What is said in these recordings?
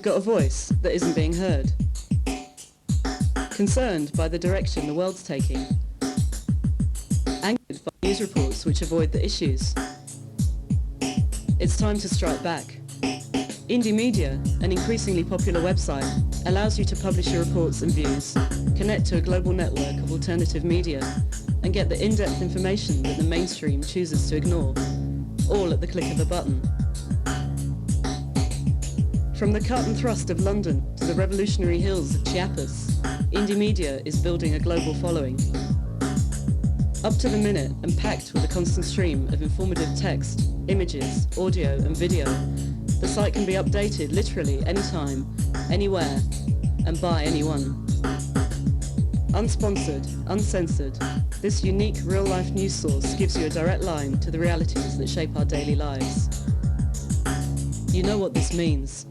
got a voice that isn't being heard. Concerned by the direction the world's taking. Angered by news reports which avoid the issues. It's time to strike back. Indie Media, an increasingly popular website, allows you to publish your reports and views, connect to a global network of alternative media, and get the in-depth information that the mainstream chooses to ignore, all at the click of a button. From the cut and thrust of London to the revolutionary hills of Chiapas, Indie Media is building a global following. Up to the minute and packed with a constant stream of informative text, images, audio and video, the site can be updated literally anytime, anywhere, and by anyone. Unsponsored, uncensored, this unique real-life news source gives you a direct line to the realities that shape our daily lives. You know what this means.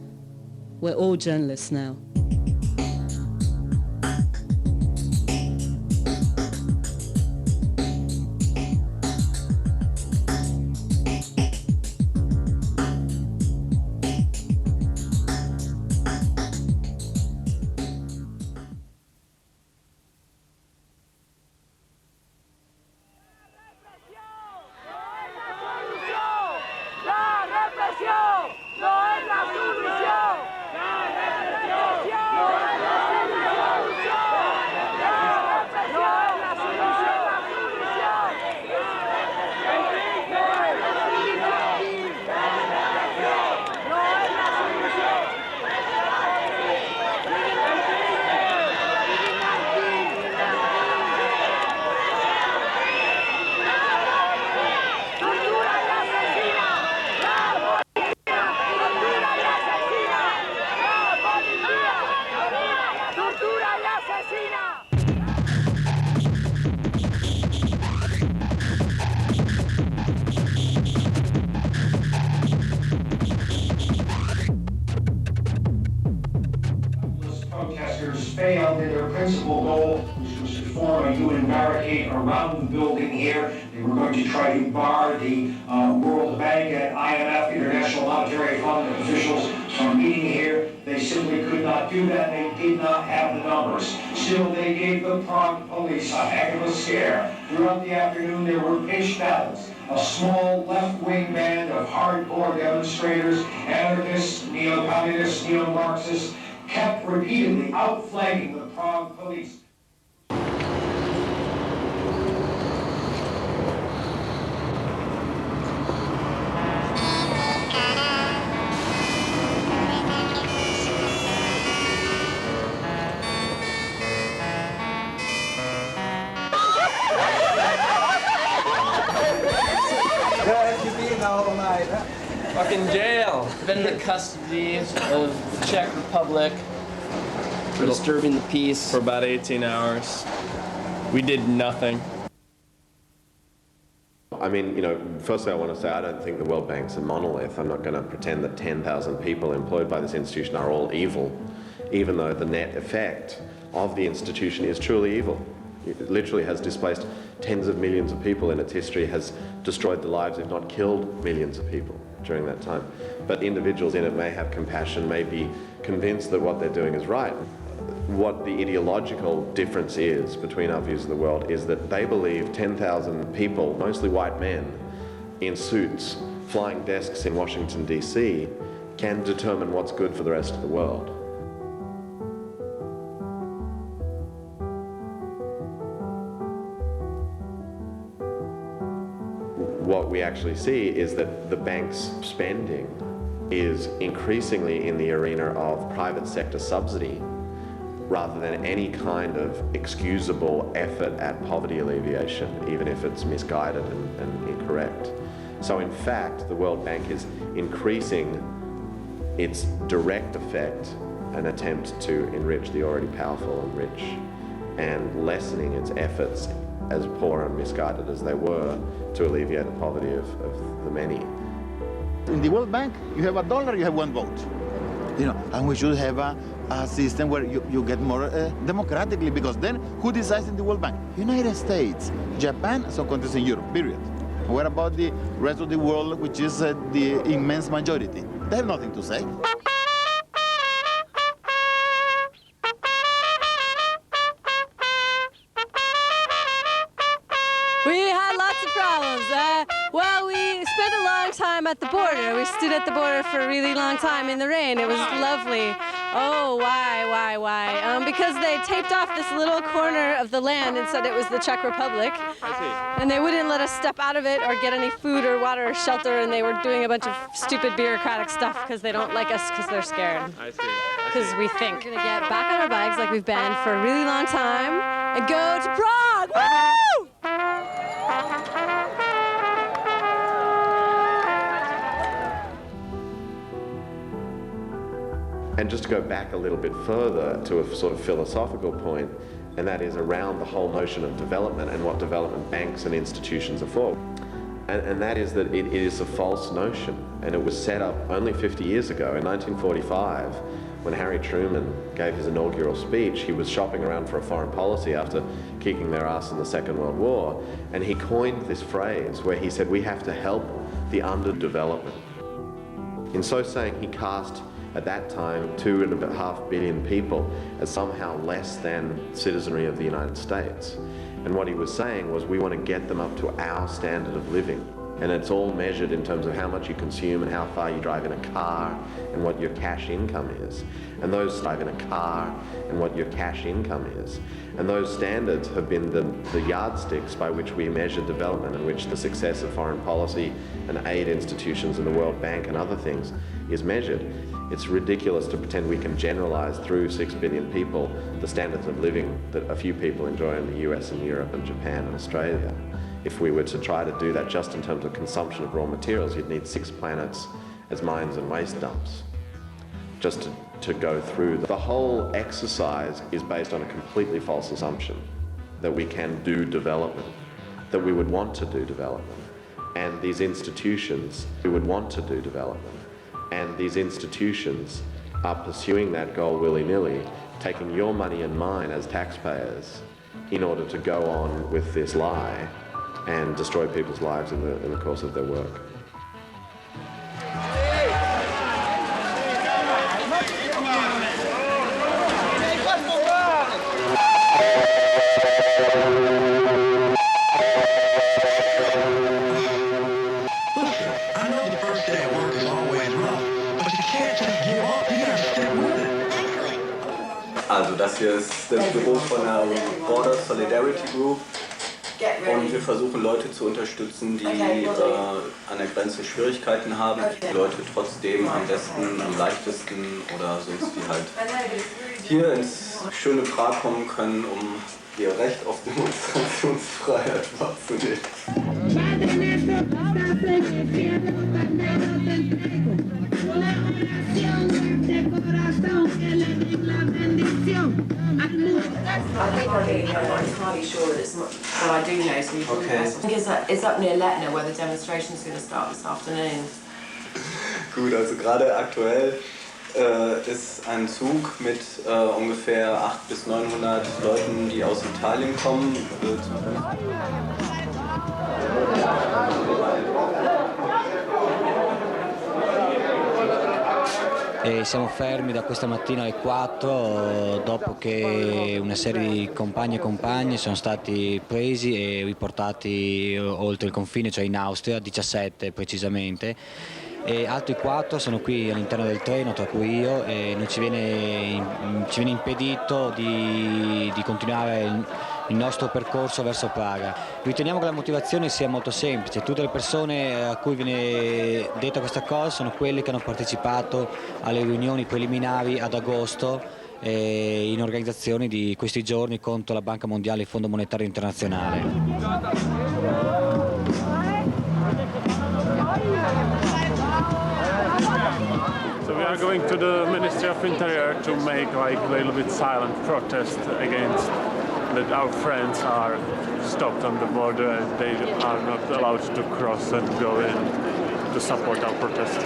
We're all journalists now. Failed in their principal goal, which was to form a UN barricade around the building here. They were going to try to bar the World Bank and IMF, International Monetary Fund officials from meeting here. They simply could not do that. They did not have the numbers. Still, they gave the Prague police a heck of a scare. Throughout the afternoon, there were pitched battles. A small left-wing band of hardcore demonstrators, anarchists, neo-communists, neo-Marxists, kept repeatedly outflanking the Prague police. Fucking jail. Been in the custody of the Czech Republic for disturbing the peace for about 18 hours. We did nothing. I mean, firstly I want to say I don't think the World Bank's a monolith. I'm not going to pretend that 10,000 people employed by this institution are all evil, even though the net effect of the institution is truly evil. It literally has displaced tens of millions of people in its history, has destroyed the lives, if not killed millions of people during that time. But individuals in it may have compassion, may be convinced that what they're doing is right. What the ideological difference is between our views of the world is that they believe 10,000 people, mostly white men, in suits, flying desks in Washington, D.C., can determine what's good for the rest of the world. What we actually see is that the bank's spending is increasingly in the arena of private sector subsidy rather than any kind of excusable effort at poverty alleviation, even if it's misguided and incorrect. So in fact, the World Bank is increasing its direct effect, an attempt to enrich the already powerful and rich, and lessening its efforts, as poor and misguided as they were, to alleviate the poverty of the many. In the World Bank, you have $1, you have one vote. And we should have a system where you get more democratically, because then who decides in the World Bank? United States, Japan, some countries in Europe, period. What about the rest of the world, which is the immense majority? They have nothing to say. time at the border. We stood at the border for a really long time in the rain. It was lovely. Oh, why? Because they taped off this little corner of the land and said it was the Czech Republic. And they wouldn't let us step out of it or get any food or water or shelter, and they were doing a bunch of stupid bureaucratic stuff because they don't like us because they're scared. I see. Because we think we're going to get back on our bikes like we've been for a really long time and go to Prague. Woo! And just to go back a little bit further to a sort of philosophical point, and that is around the whole notion of development and what development banks and institutions are for. And that is that it is a false notion, and it was set up only 50 years ago in 1945 when Harry Truman gave his inaugural speech. He was shopping around for a foreign policy after kicking their ass in the Second World War, and he coined this phrase where he said, we have to help the underdeveloped. In so saying, he cast at that time 2.5 billion people as somehow less than citizenry of the United States. And what he was saying was, we want to get them up to our standard of living. And it's all measured in terms of how much you consume and how far you drive in a car and what your cash income is. And those drive in a car and what your cash income is. And those standards have been the yardsticks by which we measure development, and which the success of foreign policy and aid institutions and the World Bank and other things is measured. It's ridiculous to pretend we can generalize through 6 billion people the standards of living that a few people enjoy in the US and Europe and Japan and Australia. If we were to try to do that just in terms of consumption of raw materials, you'd need 6 planets as mines and waste dumps just to go through. The whole exercise is based on a completely false assumption that we can do development, that we would want to do development. And these institutions, we would want to do development. And these institutions are pursuing that goal willy-nilly, taking your money and mine as taxpayers in order to go on with this lie and destroy people's lives in the course of their work. Also das hier ist das Büro von der Border Solidarity Group und wir versuchen Leute zu unterstützen, die an der Grenze Schwierigkeiten haben, die Leute trotzdem am besten, am leichtesten oder sonst die halt hier ins schöne Prag kommen können, um ihr Recht auf Demonstrationsfreiheit wahrzunehmen. I think I really know, I'm not entirely sure that it's not, but I do know some people. Okay. I think it's up near Letna where the demonstration is going to start this afternoon. Gut, also gerade aktuell ist ein Zug mit ungefähr 800 bis 900 Leuten, die aus Italien kommen. E siamo fermi da questa mattina alle 4 dopo che una serie di compagni e compagne sono stati presi e riportati oltre il confine, cioè in Austria, 17 precisamente, e altri 4 sono qui all'interno del treno, tra cui io, e non ci viene impedito di continuare il nostro percorso verso Praga. Riteniamo che la motivazione sia molto semplice. Tutte le persone a cui viene detta questa cosa sono quelle che hanno partecipato alle riunioni preliminari ad agosto in organizzazione di questi giorni contro la Banca Mondiale e il Fondo Monetario Internazionale. So we are going to the Ministry of Interior to make like a little bit silent protest against that our friends are stopped on the border and they are not allowed to cross and go in to support our protest.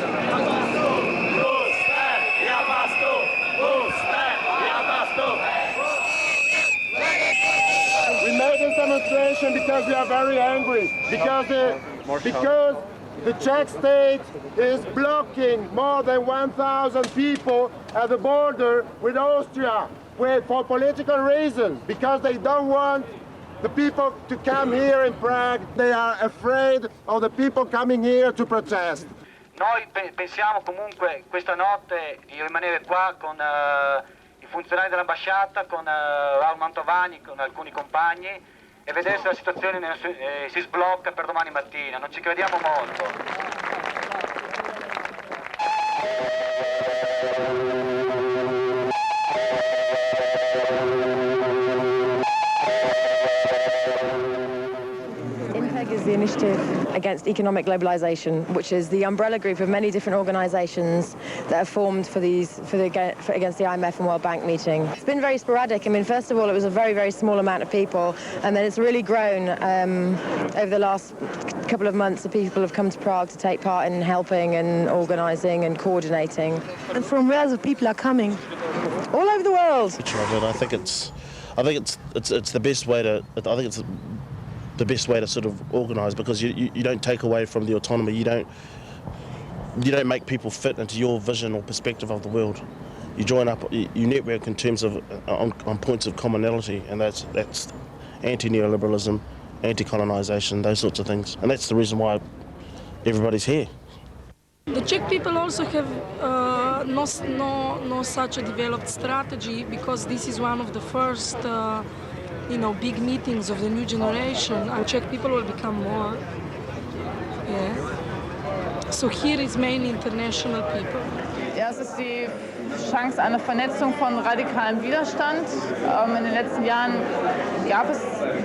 We made this demonstration because we are very angry, because the Czech state is blocking more than 1,000 people at the border with Austria for political reasons, because they don't want the people to come here in Prague. They are afraid of the people coming here to protest. Noi pensiamo comunque questa notte di rimanere qua con i funzionari dell'ambasciata, con Raul Mantovani, con alcuni compagni e vedere se la situazione si sblocca per domani mattina. Non ci crediamo molto. Is the initiative against economic globalization, which is the umbrella group of many different organizations that have formed against the IMF and World Bank meeting. It's been very sporadic. I mean, first of all, it was a very, very small amount of people, and then it's really grown over the last couple of months. The people have come to Prague to take part in helping and organizing and coordinating. And from where the people are coming? All over the world. I think it's the best way to. I think it's the best way to sort of organise, because you don't take away from the autonomy. You don't make people fit into your vision or perspective of the world. You join up, you network in terms of on points of commonality, and that's anti-neoliberalism, anti-colonisation, those sorts of things, and that's the reason why everybody's here. The Czech people also have no such a developed strategy, because this is one of the first big meetings of the new generation. Czech people will become more. Yeah. So here is mainly international people. Ja, es ist die Chance einer Vernetzung von radikalem Widerstand. In den letzten Jahren gab es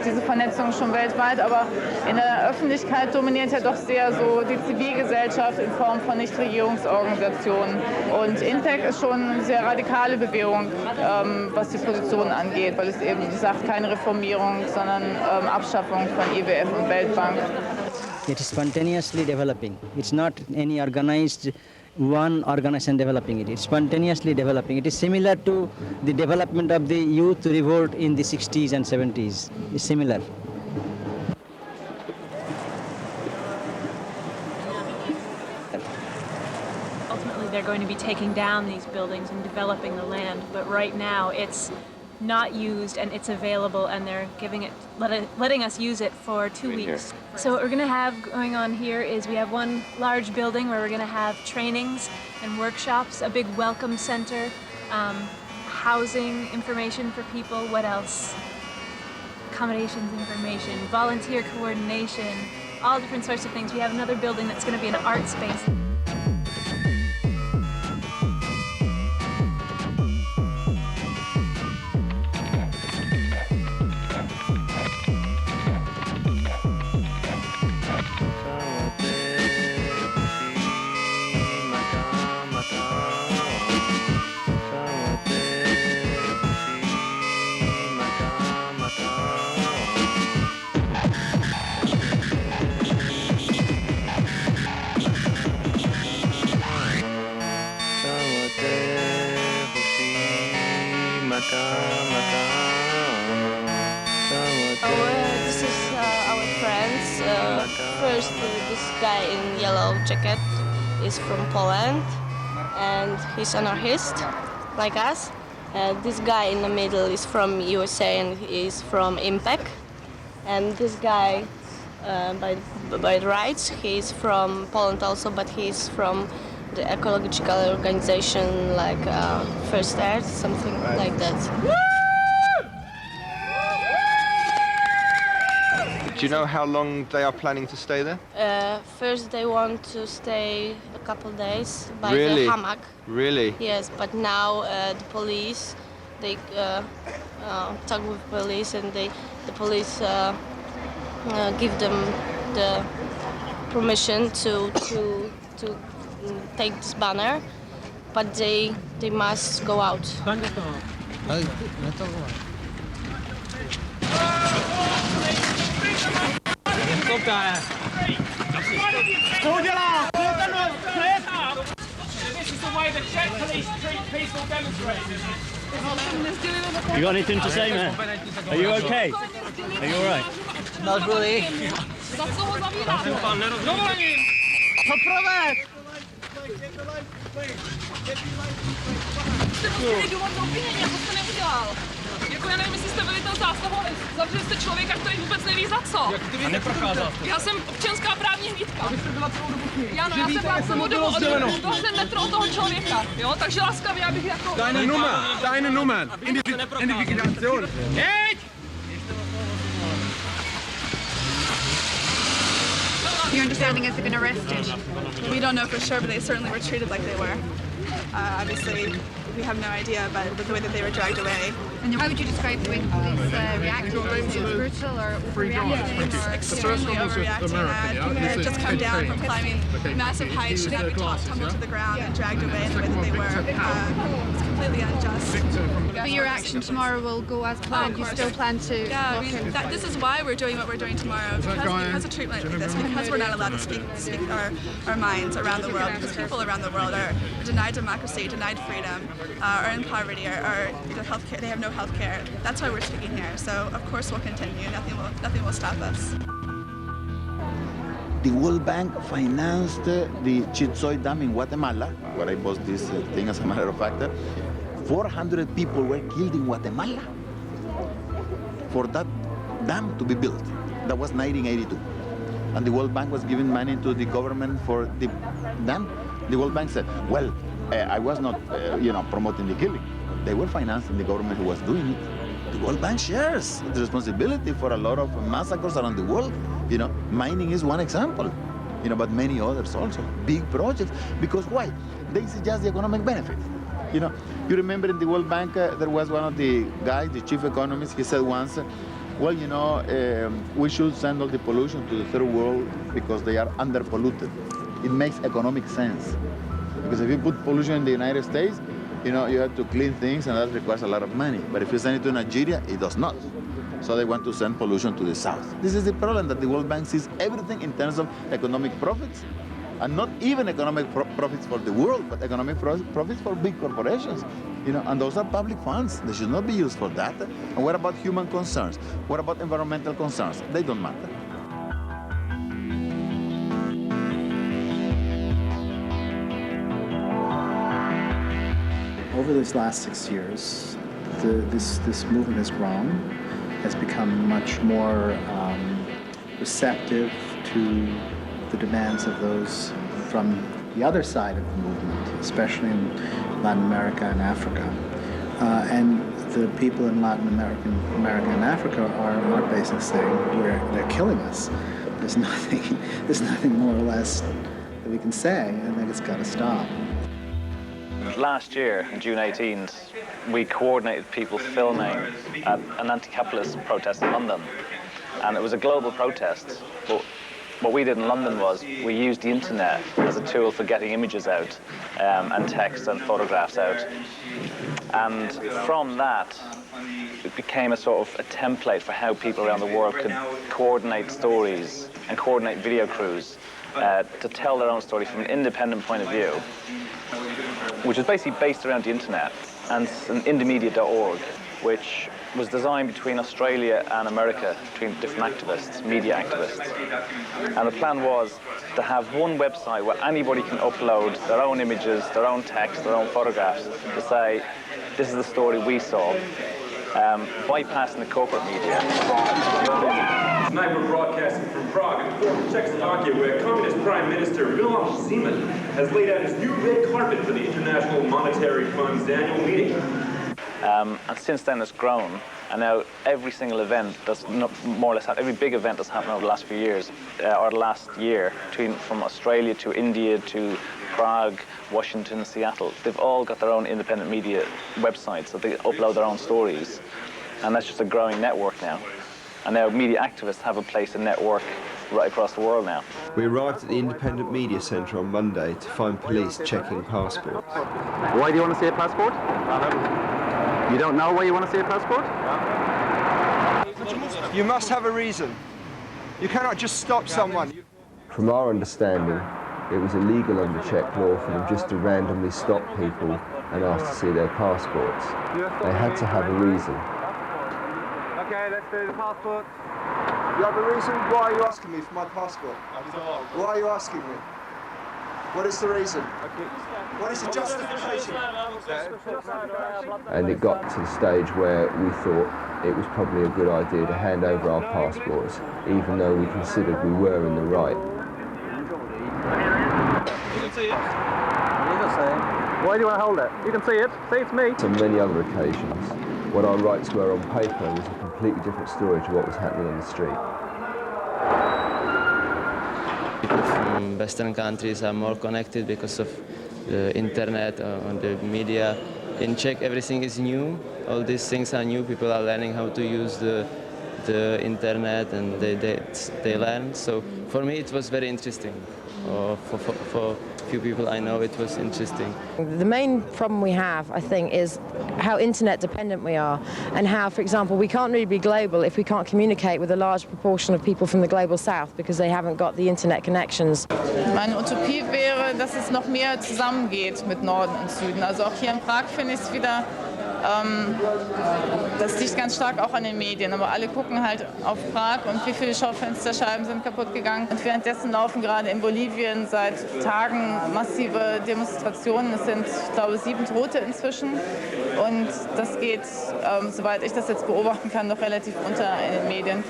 diese Vernetzung schon weltweit, aber in der Öffentlichkeit dominiert ja doch sehr so die Zivilgesellschaft in Form von Nichtregierungsorganisationen. Und INPEC ist schon eine sehr radikale Bewegung, was die Position angeht, weil es eben sagt, keine Reformierung, sondern Abschaffung von IWF und Weltbank. It is spontaneously developing. It's not any one organization developing it. It's spontaneously developing. It is similar to the development of the youth revolt in the 60s and 70s. It's similar. Ultimately, they're going to be taking down these buildings and developing the land, but right now it's not used and it's available, and they're letting us use it for 2 weeks. So what we're going to have going on here is we have one large building where we're going to have trainings and workshops, a big welcome center, housing information for people, what else? Accommodations information, volunteer coordination, all different sorts of things. We have another building that's going to be an art space. This is our friends. First, this guy in yellow jacket is from Poland, and he's an anarchist, like us. This guy in the middle is from USA, and he's from IMPEC. And this guy by the right, he's from Poland also, but he's from the ecological organization like First Earth, something like that. Do you know how long they are planning to stay there? First they want to stay a couple days by Really? the hammock. Really? Yes, but now the police, they talk with police, and the police give them the permission to take this banner, but they must go out. This is the way the Czech police treat peaceful demonstrators. You got anything to say, man? Are you okay? Are you all right? Not really. Jako já nevím, jestli jste byli ten zásahový. Zavřeli jste člověka, který vůbec neví za co. A neprokázal jste. Já jsem občanská právní hlídka. Vy jste byla celou dobu s ním. Já jsem byla celou dobu od metru od toho člověka. Jo, takže laskavě, abych jako... Deine Nummer. Identifikation. Jeď! Your understanding is they've been arrested? We don't know for sure, but they certainly were treated like they were. Obviously, we have no idea about the way that they were dragged away. And how would you describe the way the police reacted? Was it brutal or overreacting? Extremely overreacting. They had just come down from climbing massive heights, should not be tumbled to the ground and dragged away in the way that they were. It's completely unjust. But your action tomorrow will go as planned. You still plan to? Yeah, I mean, this is why we're doing what we're doing tomorrow, because of treatment like this, because we're not allowed to speak our minds around the world, because people around the world are denied democracy, denied freedom, are in poverty, are healthcare. They have no health care. That's why we're speaking here. So of course we'll continue. Nothing will stop us. The World Bank financed the Chitzoy Dam in Guatemala, where I bought this thing as a matter of fact. 400 people were killed in Guatemala for that dam to be built. That was 1982. And the World Bank was giving money to the government for the dam. The World Bank said, well, I was not, promoting the killing. They were financing the government who was doing it. The World Bank shares the responsibility for a lot of massacres around the world. Mining is one example, but many others also. Big projects. Because why? They see just the economic benefit. You remember in the World Bank, there was one of the guys, the chief economist, he said once, well, we should send all the pollution to the third world because they are underpolluted. It makes economic sense. Because if you put pollution in the United States, you have to clean things, and that requires a lot of money. But if you send it to Nigeria, it does not. So they want to send pollution to the south. This is the problem, that the World Bank sees everything in terms of economic profits, and not even economic profits for the world, but economic profits for big corporations. And those are public funds. They should not be used for that. And what about human concerns? What about environmental concerns? They don't matter. Over these last 6 years, this movement has grown, has become much more receptive to the demands of those from the other side of the movement, especially in Latin America and Africa. And the people in Latin America and Africa are basically saying, they're killing us. There's nothing more or less that we can say. I think it's got to stop. Last year, on June 18th, we coordinated people filming at an anti-capitalist protest in London. And it was a global protest, but what we did in London was we used the internet as a tool for getting images out, and text and photographs out. And from that, it became a sort of a template for how people around the world could coordinate stories and coordinate video crews to tell their own story from an independent point of view, which is basically based around the internet, and indymedia.org, which was designed between Australia and America, between different activists, media activists. And the plan was to have one website where anybody can upload their own images, their own text, their own photographs, to say, this is the story we saw, bypassing the corporate media. Tonight we're broadcasting from Prague, in former Czechoslovakia, where Communist Prime Minister Miloš Zeman has laid out his new red carpet for the International Monetary Fund's annual meeting. And since then it's grown, and now every single event that's more or less every big event that's happened over the last few years, or the last year, from Australia to India to Prague, Washington, Seattle, they've all got their own independent media websites that they upload their own stories, and that's just a growing network now. And now media activists have a place in network right across the world now. We arrived at the Independent Media Centre on Monday to find police checking passports. Why do you want to see a passport? You don't know why you want to see a passport? You must have a reason. You cannot just stop someone. From our understanding, it was illegal under Czech law for them just to randomly stop people and ask to see their passports. They had to have a reason. Okay, let's do the passport. You have a reason? Why are you asking me for my passport? Why are you asking me? What is the reason? What is the justification? And it got to the stage where we thought it was probably a good idea to hand over our passports, even though we considered we were in the right. You can see it. Why do you want to hold it? You can see it. See, it's me. On many other occasions, what our rights were on paper was a completely different story to what was happening on the street. People from Western countries are more connected because of the internet and the media. In Czech, everything is new. All these things are new. People are learning how to use the internet, and they learn. So for me, it was very interesting. For few people I know, it was interesting. The main problem we have, I think, is how internet dependent we are, and how, for example, we can't really be global if we can't communicate with a large proportion of people from the global south because they haven't got the internet connections. Meine Utopie wäre, dass es noch mehr zusammengeht mit Norden und Süden. Also auch hier in Prag finde ich es wieder, das liegt ganz stark auch an den Medien, aber alle gucken halt auf Prag und wie viele Schaufensterscheiben sind kaputt gegangen. Und währenddessen laufen gerade in Bolivien seit Tagen massive Demonstrationen. Es sind, ich glaube, 7 Tote inzwischen. Und das geht, soweit ich das jetzt beobachten kann, noch relativ unter in den Medien.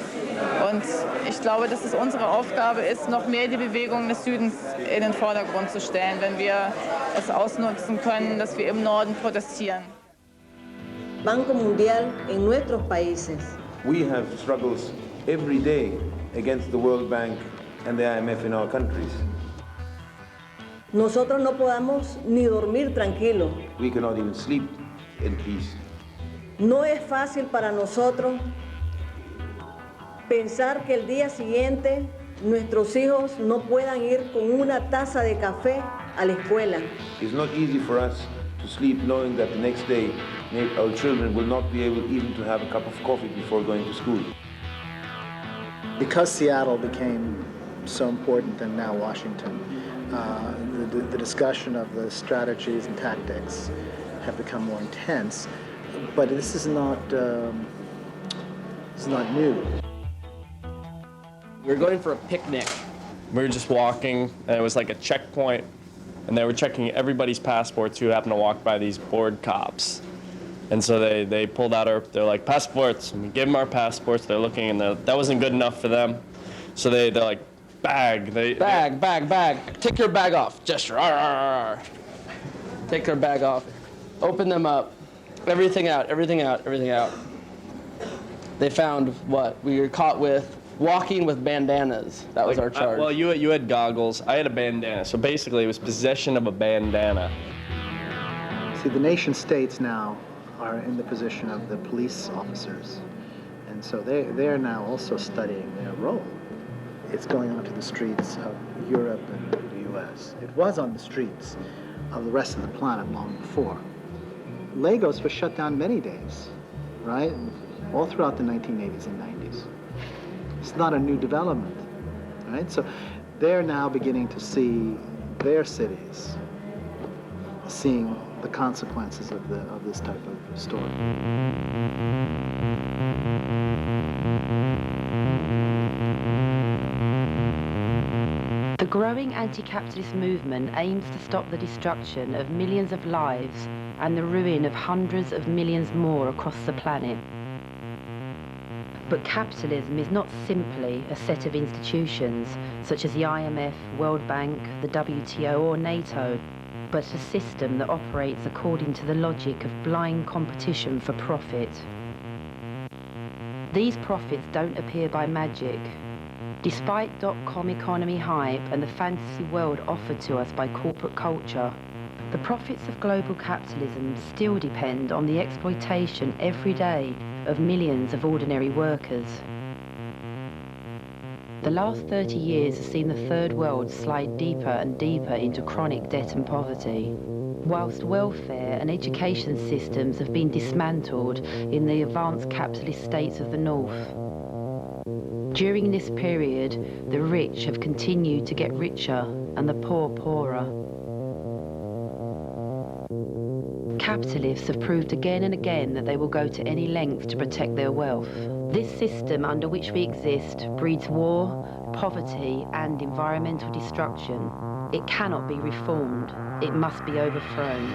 Und ich glaube, dass es unsere Aufgabe ist, noch mehr die Bewegungen des Südens in den Vordergrund zu stellen, wenn wir es ausnutzen können, dass wir im Norden protestieren. Banco Mundial en nuestros países. We have struggles every day against the World Bank and the IMF in our countries. Nosotros no podamos ni dormir tranquilos. We cannot even sleep in peace. No es fácil para nosotros pensar que el día siguiente nuestros hijos no puedan ir con una taza de café a la escuela. It's not easy for us to sleep knowing that the next day our children will not be able even to have a cup of coffee before going to school. Because Seattle became so important and now Washington, the discussion of the strategies and tactics have become more intense, but this is not new. We were going for a picnic. We were just walking, and it was like a checkpoint, and they were checking everybody's passports who happened to walk by these board cops. And so they pulled out they're like, passports, and we gave them our passports. They're looking, and that wasn't good enough for them. So they're like, bag. Bag. Take your bag off. Gesture. Arr, arr, arr. Take their bag off. Open them up. Everything out. They found what? We were caught with walking with bandanas. That was our charge. Well, you had goggles. I had a bandana. So basically, it was possession of a bandana. See, the nation states now are in the position of the police officers. And so they're now also studying their role. It's going onto the streets of Europe and the US. It was on the streets of the rest of the planet long before. Lagos was shut down many days, right? All throughout the 1980s and 90s. It's not a new development, right? So they're now beginning to see their cities seeing the consequences of this type of story. The growing anti-capitalist movement aims to stop the destruction of millions of lives and the ruin of hundreds of millions more across the planet. But capitalism is not simply a set of institutions such as the IMF, World Bank, the WTO or NATO, but a system that operates according to the logic of blind competition for profit. These profits don't appear by magic. Despite dot-com economy hype and the fantasy world offered to us by corporate culture, the profits of global capitalism still depend on the exploitation every day of millions of ordinary workers. The last 30 years has seen the third world slide deeper and deeper into chronic debt and poverty, whilst welfare and education systems have been dismantled in the advanced capitalist states of the north. During this period, the rich have continued to get richer and the poor poorer. Capitalists have proved again and again that they will go to any length to protect their wealth. This system under which we exist breeds war, poverty and environmental destruction. It cannot be reformed. It must be overthrown.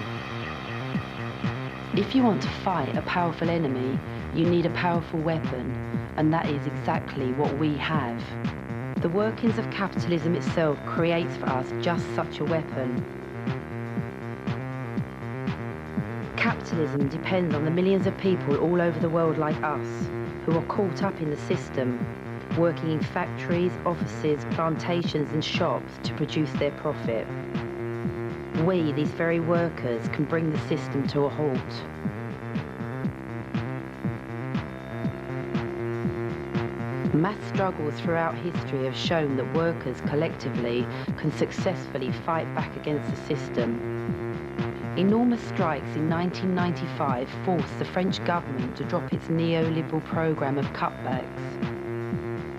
If you want to fight a powerful enemy, you need a powerful weapon, and that is exactly what we have. The workings of capitalism itself creates for us just such a weapon. Capitalism depends on the millions of people all over the world like us, who are caught up in the system, working in factories, offices, plantations and shops to produce their profit. We, these very workers, can bring the system to a halt. Mass struggles throughout history have shown that workers collectively can successfully fight back against the system. Enormous strikes in 1995 forced the French government to drop its neoliberal program of cutbacks.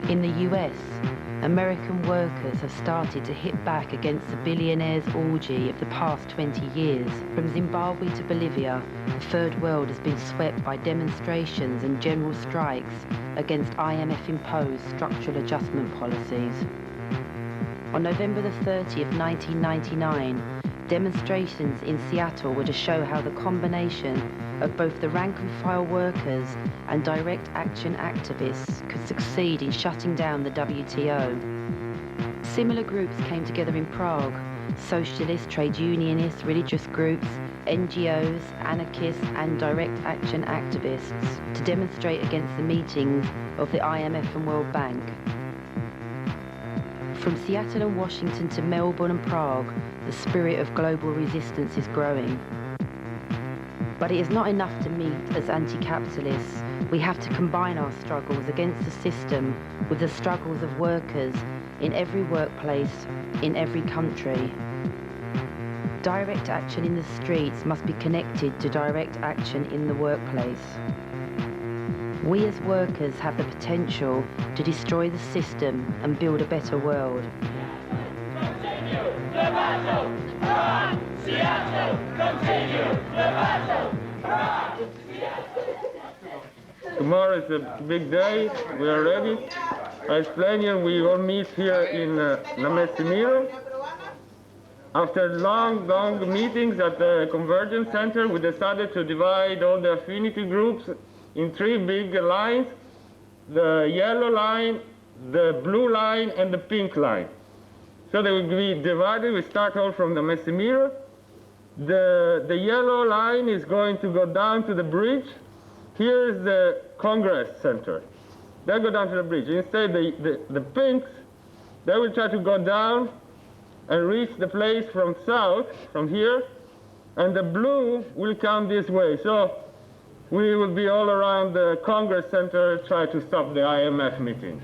In the US, American workers have started to hit back against the billionaires' orgy of the past 20 years. From Zimbabwe to Bolivia, the Third World has been swept by demonstrations and general strikes against IMF-imposed structural adjustment policies. On November the 30th, 1999, demonstrations in Seattle were to show how the combination of both the rank-and-file workers and direct action activists could succeed in shutting down the WTO. Similar groups came together in Prague: socialists, trade unionists, religious groups, NGOs, anarchists and direct action activists to demonstrate against the meetings of the IMF and World Bank. From Seattle and Washington to Melbourne and Prague, the spirit of global resistance is growing. But it is not enough to meet as anti-capitalists. We have to combine our struggles against the system with the struggles of workers in every workplace, in every country. Direct action in the streets must be connected to direct action in the workplace. We as workers have the potential to destroy the system and build a better world. Tomorrow is a big day. We are ready. I explain you, we all meet here in Namessimiro. After long meetings at the Convergence Center, we decided to divide all the affinity groups in three big lines: the yellow line, the blue line, and the pink line. So they will be divided. We start all from the Namessimiro. The yellow line is going to go down to the bridge. Here is the Congress Center. They go down to the bridge. Instead, the pinks, they will try to go down and reach the place from south, from here, and the blue will come this way. So we will be all around the Congress Center, try to stop the IMF meeting.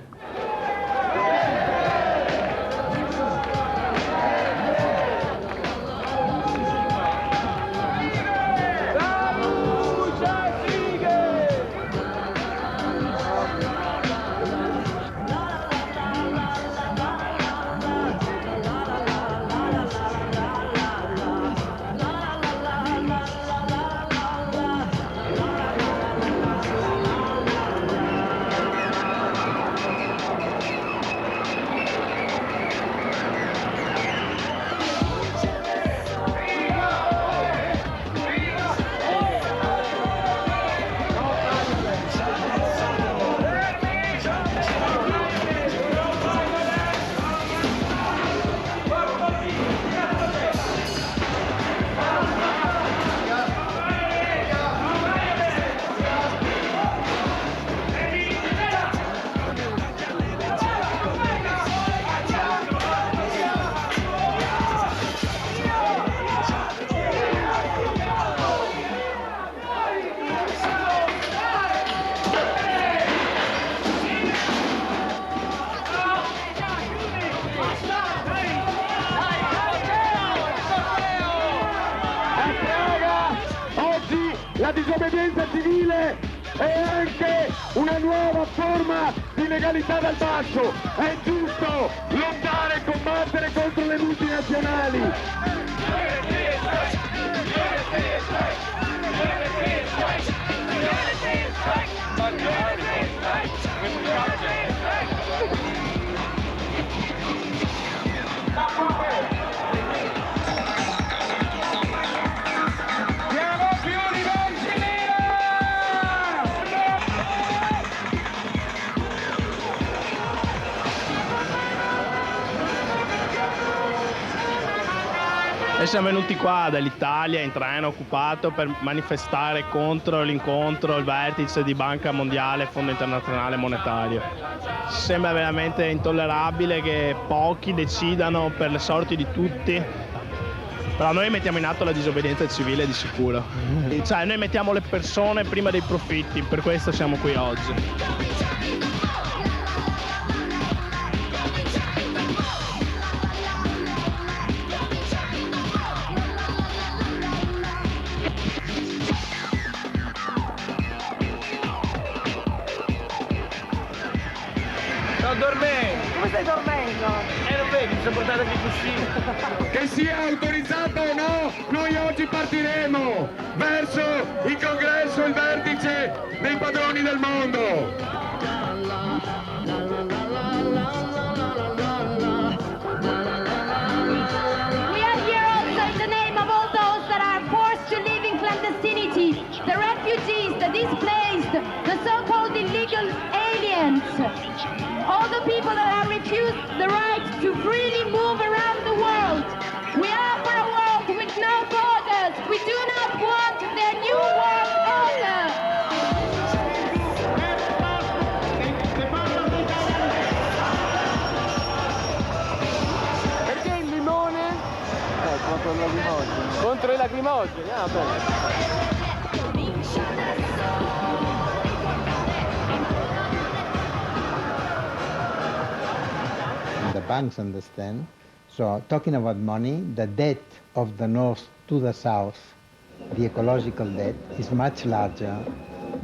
La disobbedienza civile è anche una nuova forma di legalità dal basso. È giusto lottare e combattere contro le multinazionali. Noi siamo venuti qua dall'Italia in treno occupato per manifestare contro l'incontro, il vertice di Banca Mondiale e Fondo Internazionale Monetario. Sembra veramente intollerabile che pochi decidano per le sorti di tutti, però noi mettiamo in atto la disobbedienza civile di sicuro. Cioè, noi mettiamo le persone prima dei profitti, per questo siamo qui oggi. Sto dormendo! Come stai dormendo? Non vedi, mi sono portato anche i cuscini. Che sia autorizzato o no, noi oggi partiremo verso il congresso, il vertice dei padroni del mondo. We are here also in the name of all those that are forced to live in clandestinity, the refugees, the displaced, the so-called illegal aliens. All the people that are refused the right to freely move around the world. We are for a world with no borders. We do not want their new world order. Perché il limone? Contro i lacrimogeni. Contro i lacrimogeni, ah bene. The banks understand. So talking about money, the debt of the north to the south, the ecological debt, is much larger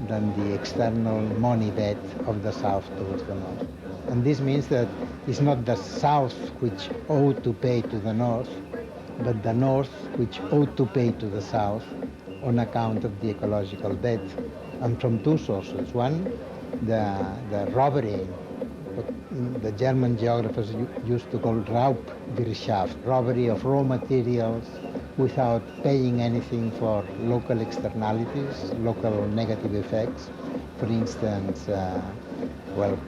than the external money debt of the south towards the north. And this means that it's not the south which ought to pay to the north, but the north which ought to pay to the south on account of the ecological debt. And from two sources. One, the robbery, what the German geographers used to call Raubwirtschaft, robbery of raw materials without paying anything for local externalities, local negative effects. For instance,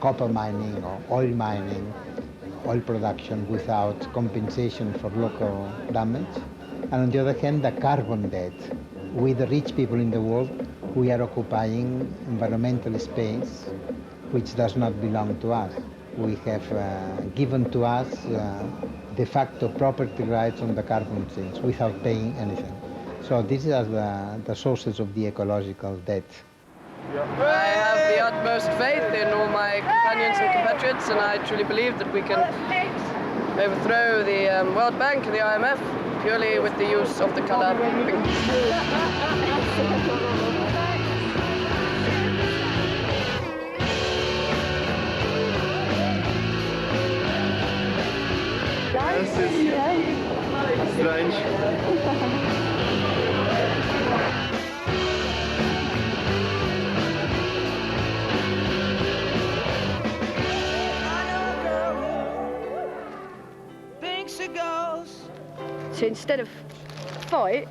copper mining or oil mining, oil production without compensation for local damage. And on the other hand, the carbon debt. We, the rich people in the world, we are occupying environmental space which does not belong to us. We have given to us de facto property rights on the carbon sinks without paying anything. So these are the sources of the ecological debt. I have the utmost faith in all my companions and compatriots, and I truly believe that we can overthrow the World Bank and the IMF purely with the use of the color pink. This is strange. So instead of fight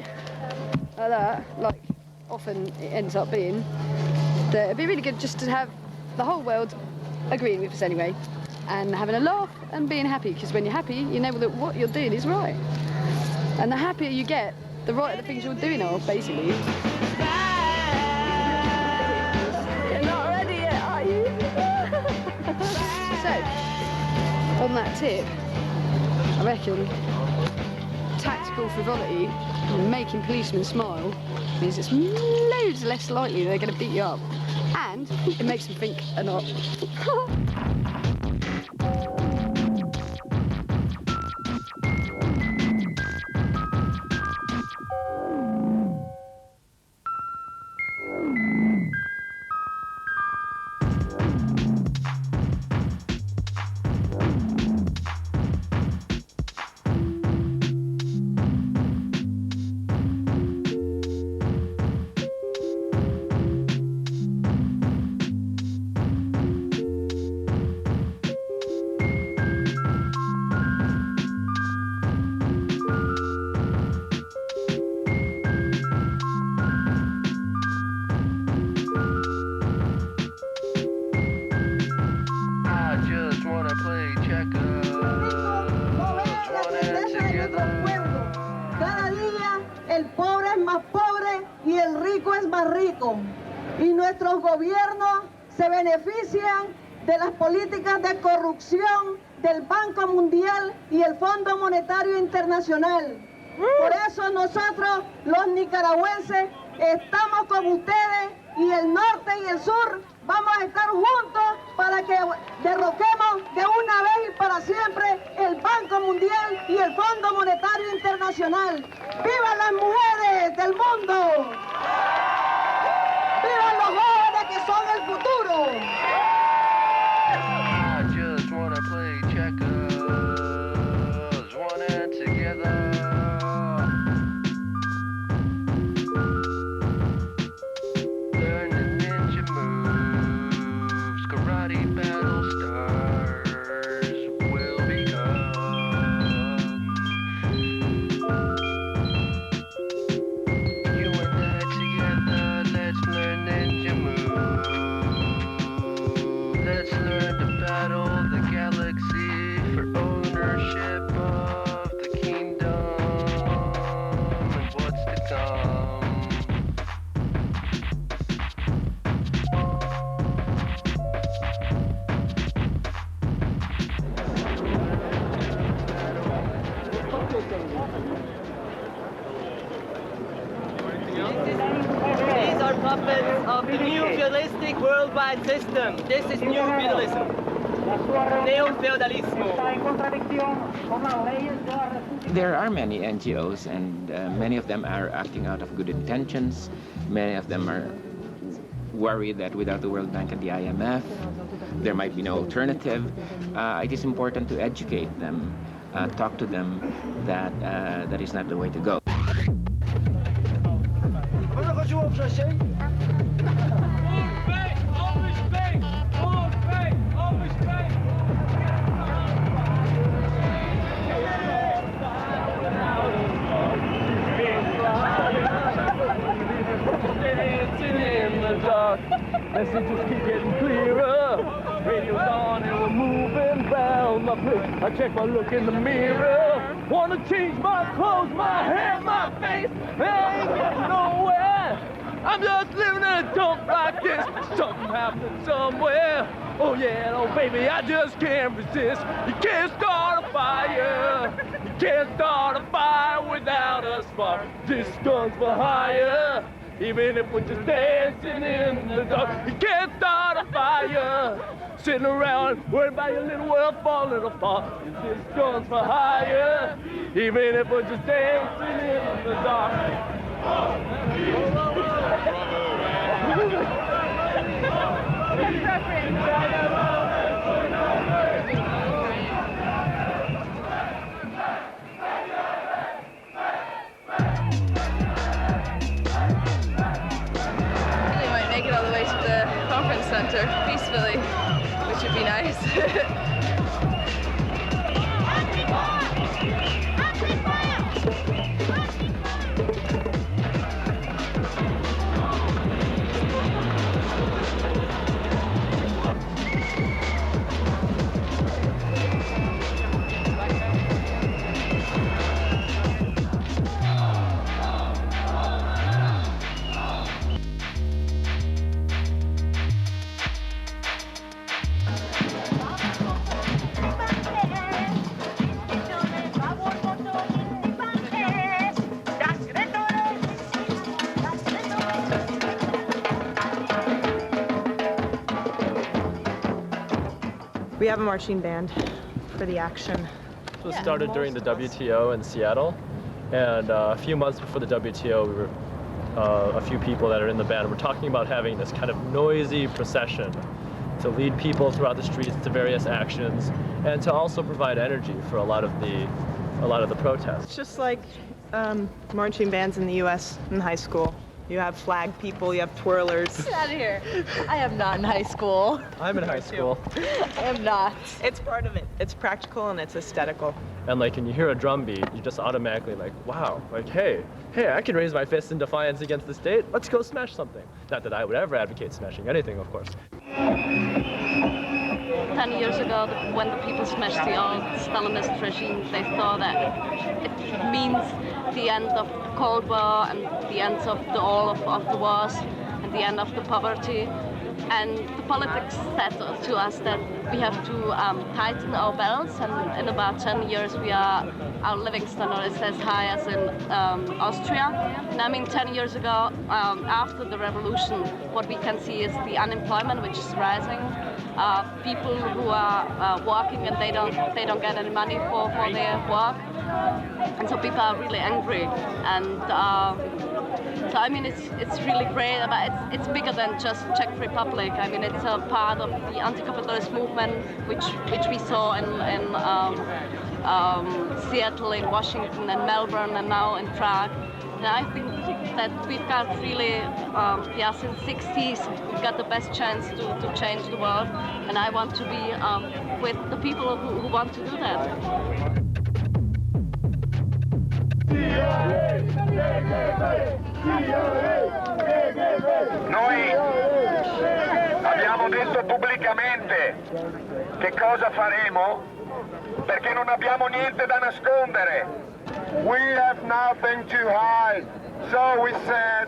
like that, like often it ends up being, that it'd be really good just to have the whole world agreeing with us anyway, and having a laugh and being happy, because when you're happy, you know that what you're doing is right. And the happier you get, the righter the things you're doing are, basically. You're not ready yet, are you? So, on that tip, I reckon tactical frivolity and making policemen smile means it's loads less likely they're going to beat you up, and it makes them think a lot. más pobre y el rico es más rico. Y nuestros gobiernos se benefician de las políticas de corrupción del Banco Mundial y el Fondo Monetario Internacional. Por eso nosotros, los nicaragüenses, estamos con ustedes y el norte y el sur vamos a estar juntos para que derroquemos de una vez y para siempre el Banco Mundial y el Fondo Monetario Internacional. ¡Vivan las mujeres del mundo! ¡Vivan los jóvenes que son el futuro! I just wanna play checkers, one and together. Learning ninja moves, karate battle stars will become. You and I together, let's learn ninja moves. Let's learn to battle the galaxy for ownership of the kingdom and what's to come. These are puppets of the new feudalistic worldwide system. This is new feudalism. Neo-feudalismo. There are many NGOs, and many of them are acting out of good intentions. Many of them are worried that without the World Bank and the IMF, there might be no alternative. It is important to educate them, talk to them that that is not the way to go. Dancing in the dark, messages keep getting clearer. Radio's on and we're moving round my place. I check my look in the mirror. Wanna change my clothes, my hair, my face. I ain't getting nowhere. I'm just living in a dump like this. Something happened somewhere. Oh yeah, oh baby, I just can't resist. You can't start a fire. You can't start a fire without a spark. This gun's for hire. Even if we're just dancing in the dark, you can't start a fire. Sitting around worried about your little world falling apart. This gun's for hire. Even if we're just dancing in the dark. Make it all the way to the conference center peacefully, which would be nice. We have a marching band for the action. It was started during the WTO in Seattle, and a few months before the WTO, we were a few people that are in the band. We're talking about having this kind of noisy procession to lead people throughout the streets to various actions, and to also provide energy for a lot of the protests. It's just like marching bands in the U.S. in high school. You have flag people, you have twirlers. Get out of here. I am not in high school. I'm in high school. I am not. It's part of it. It's practical and it's aesthetical. And like when you hear a drum beat, you just automatically like, wow, like, hey, I can raise my fist in defiance against the state. Let's go smash something. Not that I would ever advocate smashing anything, of course. 10 years ago, when the people smashed the old Stalinist regime, they thought that it means the end of the Cold War and the end of all of the wars and the end of the poverty. And the politics said to us that we have to tighten our belts, and in about 10 years our living standard is as high as in Austria. And I mean 10 years ago, after the revolution, what we can see is the unemployment which is rising. People who are working and they don't get any money for their work, and so people are really angry. And so I mean it's really great, but it's bigger than just Czech Republic. I mean it's a part of the anti-capitalist movement which we saw in Seattle, in Washington, and Melbourne, and now in Prague. And I think that we've got really, since the 60s, we've got the best chance to change the world. And I want to be with the people who want to do that. Noi abbiamo detto pubblicamente che cosa faremo perché non abbiamo niente da nascondere. We have nothing to hide, so we said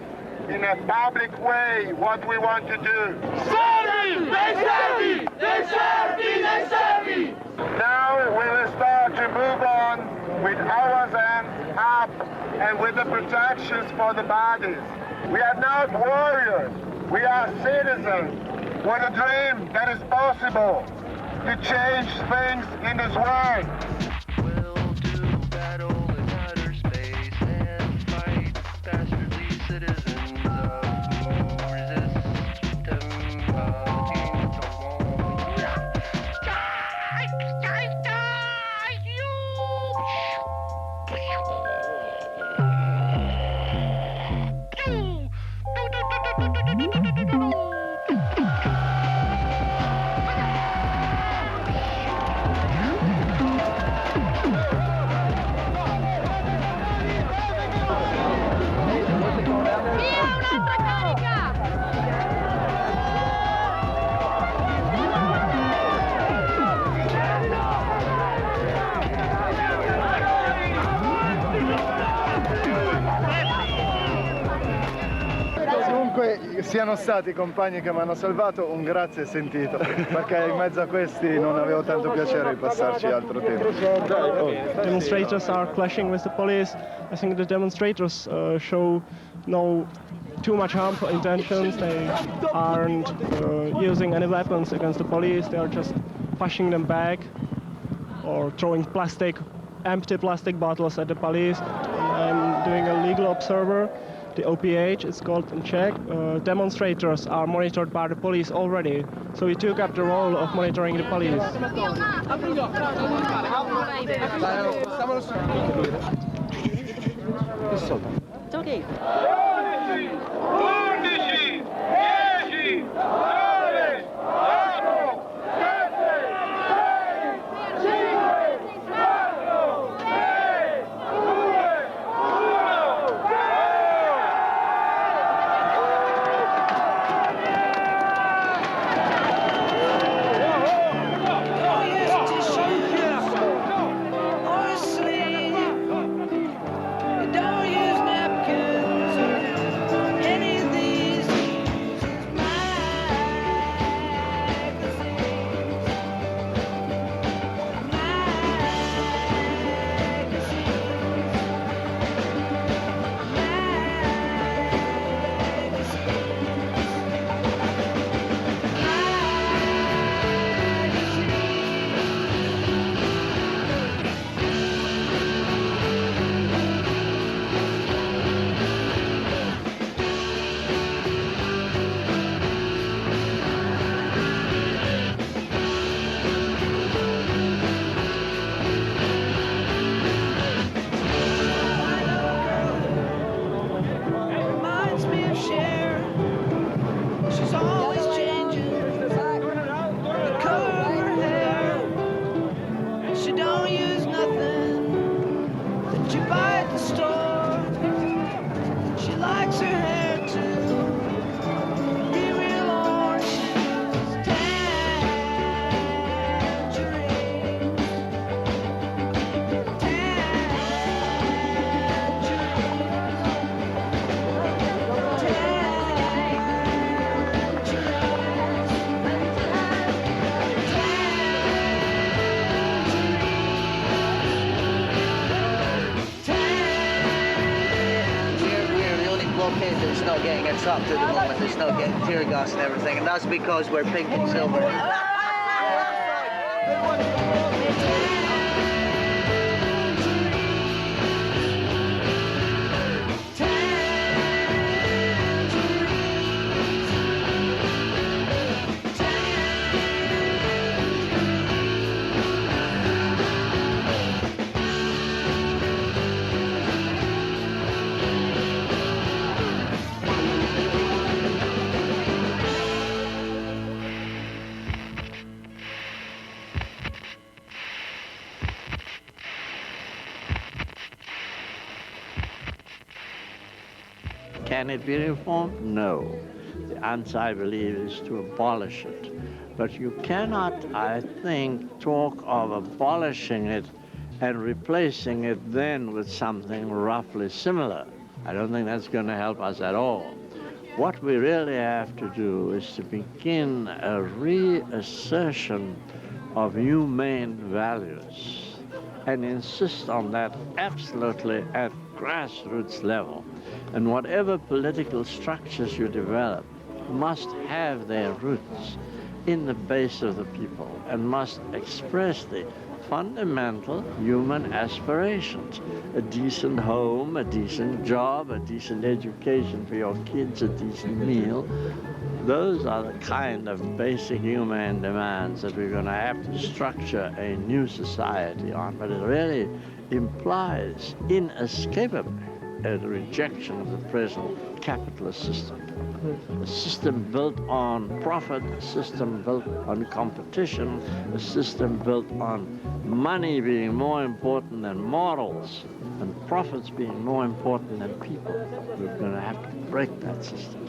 in a public way what we want to do. Servi! Dei servi! Dei servi! Dei servi! Now we will start to move on with our hands up and with the protections for the bodies. We are not warriors, we are citizens with a dream that is possible to change things in this world. Siano stati i compagni che mi hanno salvato, un grazie sentito, perché in mezzo a questi non avevo tanto piacere di passarci altro tempo. Demonstrators are clashing with the police. I think the demonstrators show no too much harmful intentions. They aren't using any weapons against the police. They are just pushing them back or throwing empty plastic bottles at the police. I'm doing a legal observer. The OPH, it's called in Czech. Demonstrators are monitored by the police already, so we took up the role of monitoring the police. It's okay. 11, 10, 9, 8, 7, 6, 5, 4, 3, 2, 1. okay, there's no getting us up to the moment. There's no getting tear gas and everything, and that's because we're pink and silver. Can it be reformed? No. The answer, I believe, is to abolish it. But you cannot, I think, talk of abolishing it and replacing it then with something roughly similar. I don't think that's going to help us at all. What we really have to do is to begin a reassertion of humane values and insist on that absolutely at grassroots level. And whatever political structures you develop must have their roots in the base of the people and must express the fundamental human aspirations. A decent home, a decent job, a decent education for your kids, a decent meal. Those are the kind of basic human demands that we're going to have to structure a new society on. But it really implies inescapably a rejection of the present capitalist system. A system built on profit, a system built on competition, a system built on money being more important than morals, and profits being more important than people. We're going to have to break that system.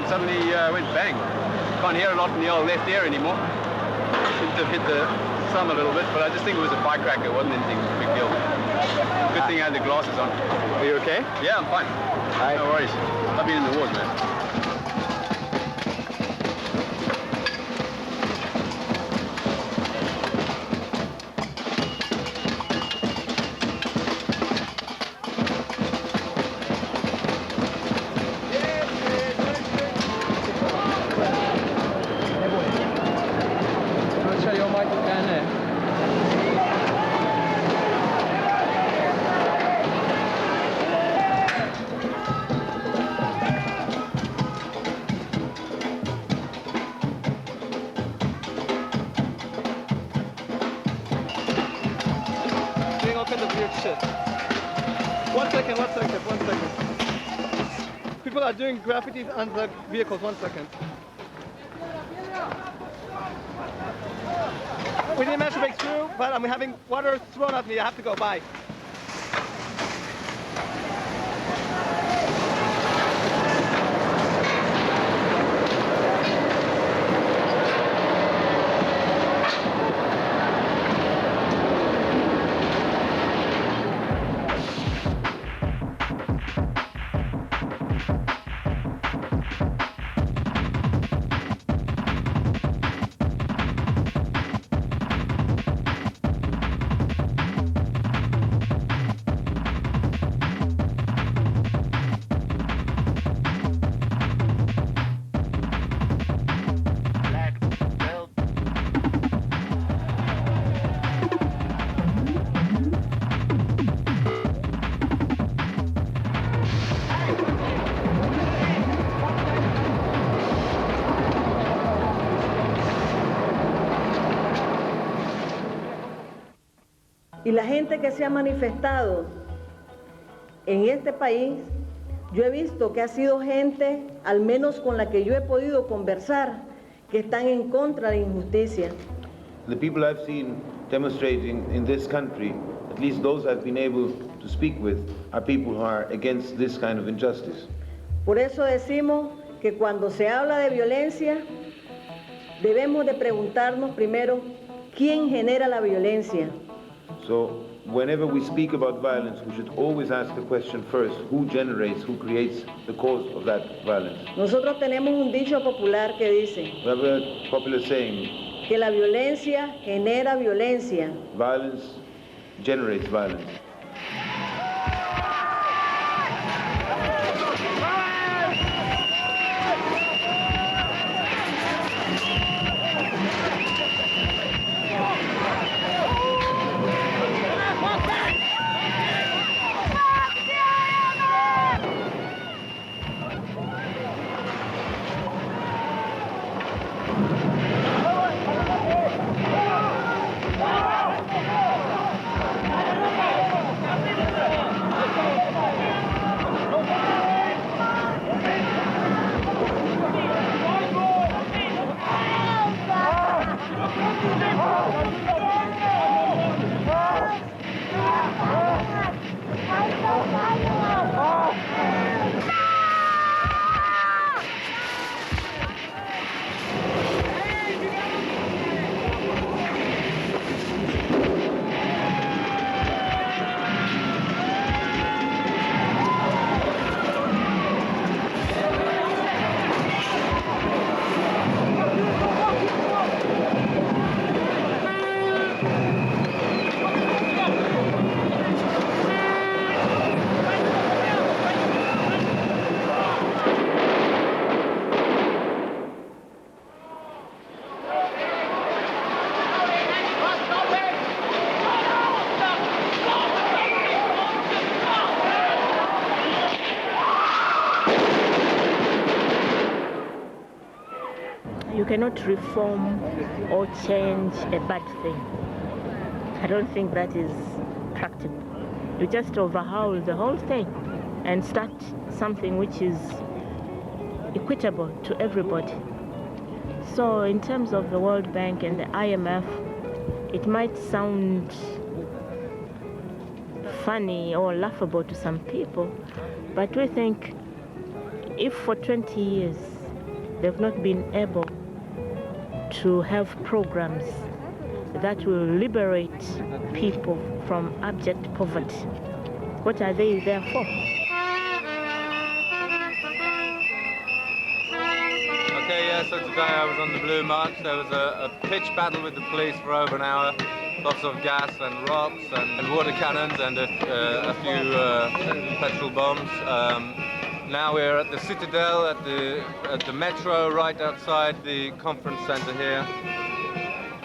Suddenly went bang. Can't hear a lot in the old left ear anymore. Seemed to have hit the thumb a little bit, but I just think it was a firecracker. It wasn't anything big deal. Good thing I had the glasses on. Are you okay? Yeah, I'm fine. No worries. I've been in the wars, man. One second. People are doing graffiti on the vehicles. 1 second. We didn't manage to break through, but I'm having water thrown at me. I have to go. Bye. Y la gente que se ha manifestado en este país, yo he visto que ha sido gente, al menos con la que yo he podido conversar, que están en contra de la injusticia. The people I've seen demonstrating in this country, at least those I've been able to speak with, are people who are against this kind of injustice. Por eso decimos que cuando se habla de violencia, debemos de preguntarnos primero, ¿quién genera la violencia? So whenever we speak about violence, we should always ask the question first, who generates, who creates the cause of that violence? Nosotros tenemos un dicho popular que dice We have a popular saying, que la violencia genera violencia. violence generates violence. You cannot reform or change a bad thing. I don't think that is practical. You just overhaul the whole thing and start something which is equitable to everybody. So in terms of the World Bank and the IMF, it might sound funny or laughable to some people, but we think if for 20 years they've not been able to have programs that will liberate people from abject poverty. What are they there for? Okay, yeah, so today I was on the Blue March. There was a pitched battle with the police for over an hour. Lots of gas and rocks and water cannons and a few petrol bombs. Now we're at the Citadel, at the metro, right outside the conference center here.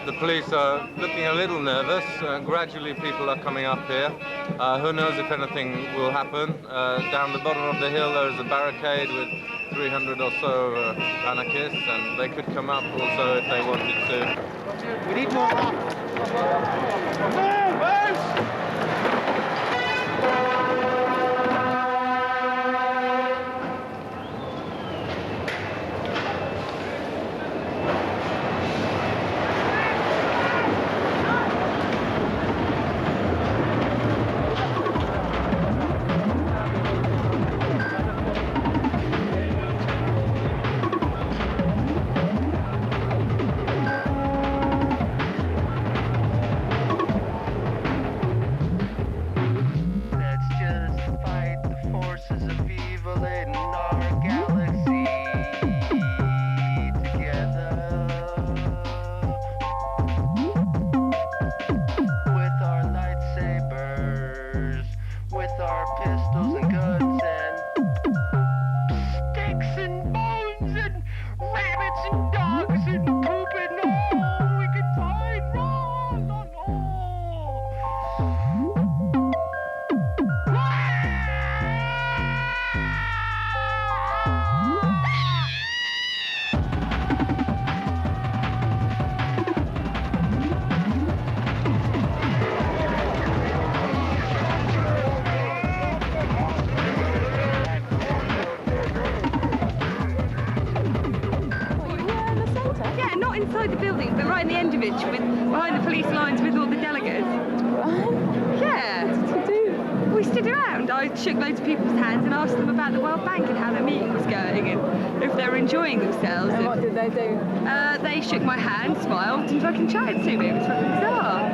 The police are looking a little nervous. Gradually people are coming up here. Who knows if anything will happen. Down the bottom of the hill there is a barricade with 300 or so anarchists, and they could come up also if they wanted to. We need more. Inside the building, but right in the end of it, behind the police lines with all the delegates. Yeah. What did you do? We stood around. I shook loads of people's hands and asked them about the World Bank and how their meeting was going and if they were enjoying themselves. And what did they do? They shook my hand, smiled, and fucking chatted to me. It was fucking bizarre.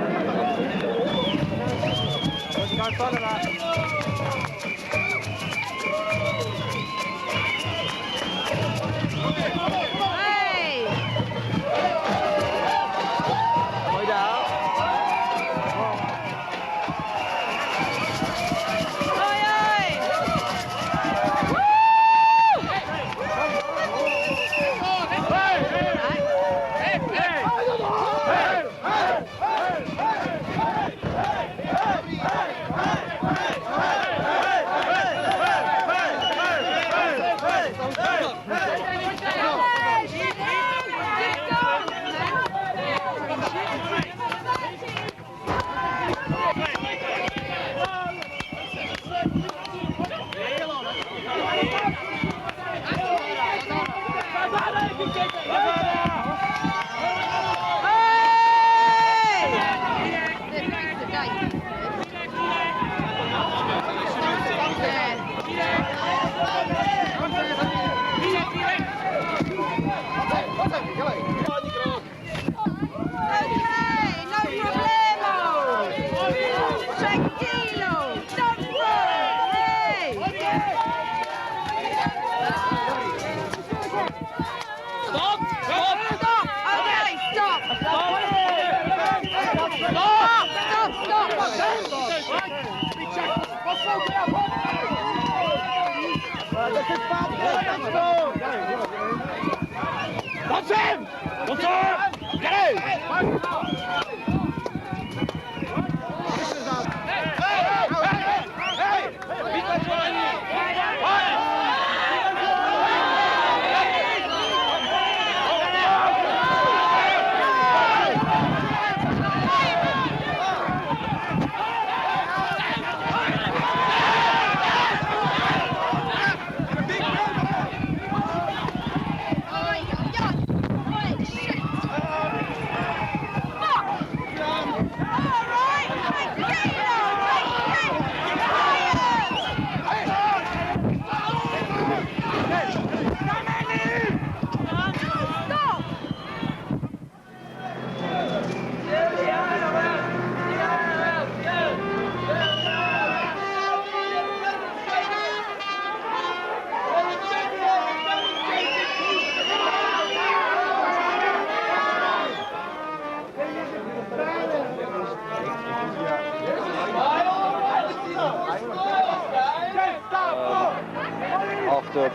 Stop!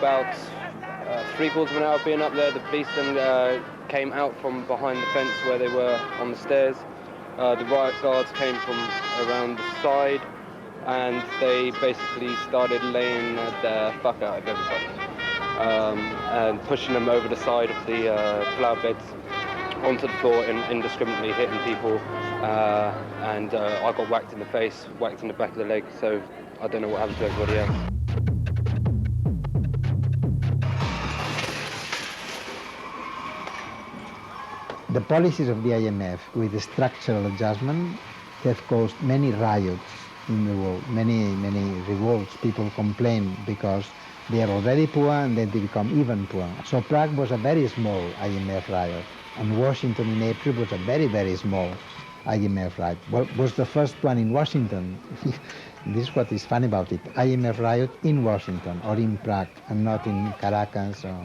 about 3/4 of an hour of being up there, the police then came out from behind the fence where they were on the stairs. The riot guards came from around the side, and they basically started laying the fuck out of everybody and pushing them over the side of the flower beds onto the floor and indiscriminately hitting people. And I got whacked in the face, whacked in the back of the leg, so I don't know what happened to everybody else. The policies of the IMF with the structural adjustment have caused many riots in the world, many revolts. People complain because they are already poor and then they become even poor. So Prague was a very small IMF riot, and Washington in April was a very small IMF riot. Was the first one in Washington. This is what is funny about it. IMF riot in Washington or in Prague, and not in Caracas or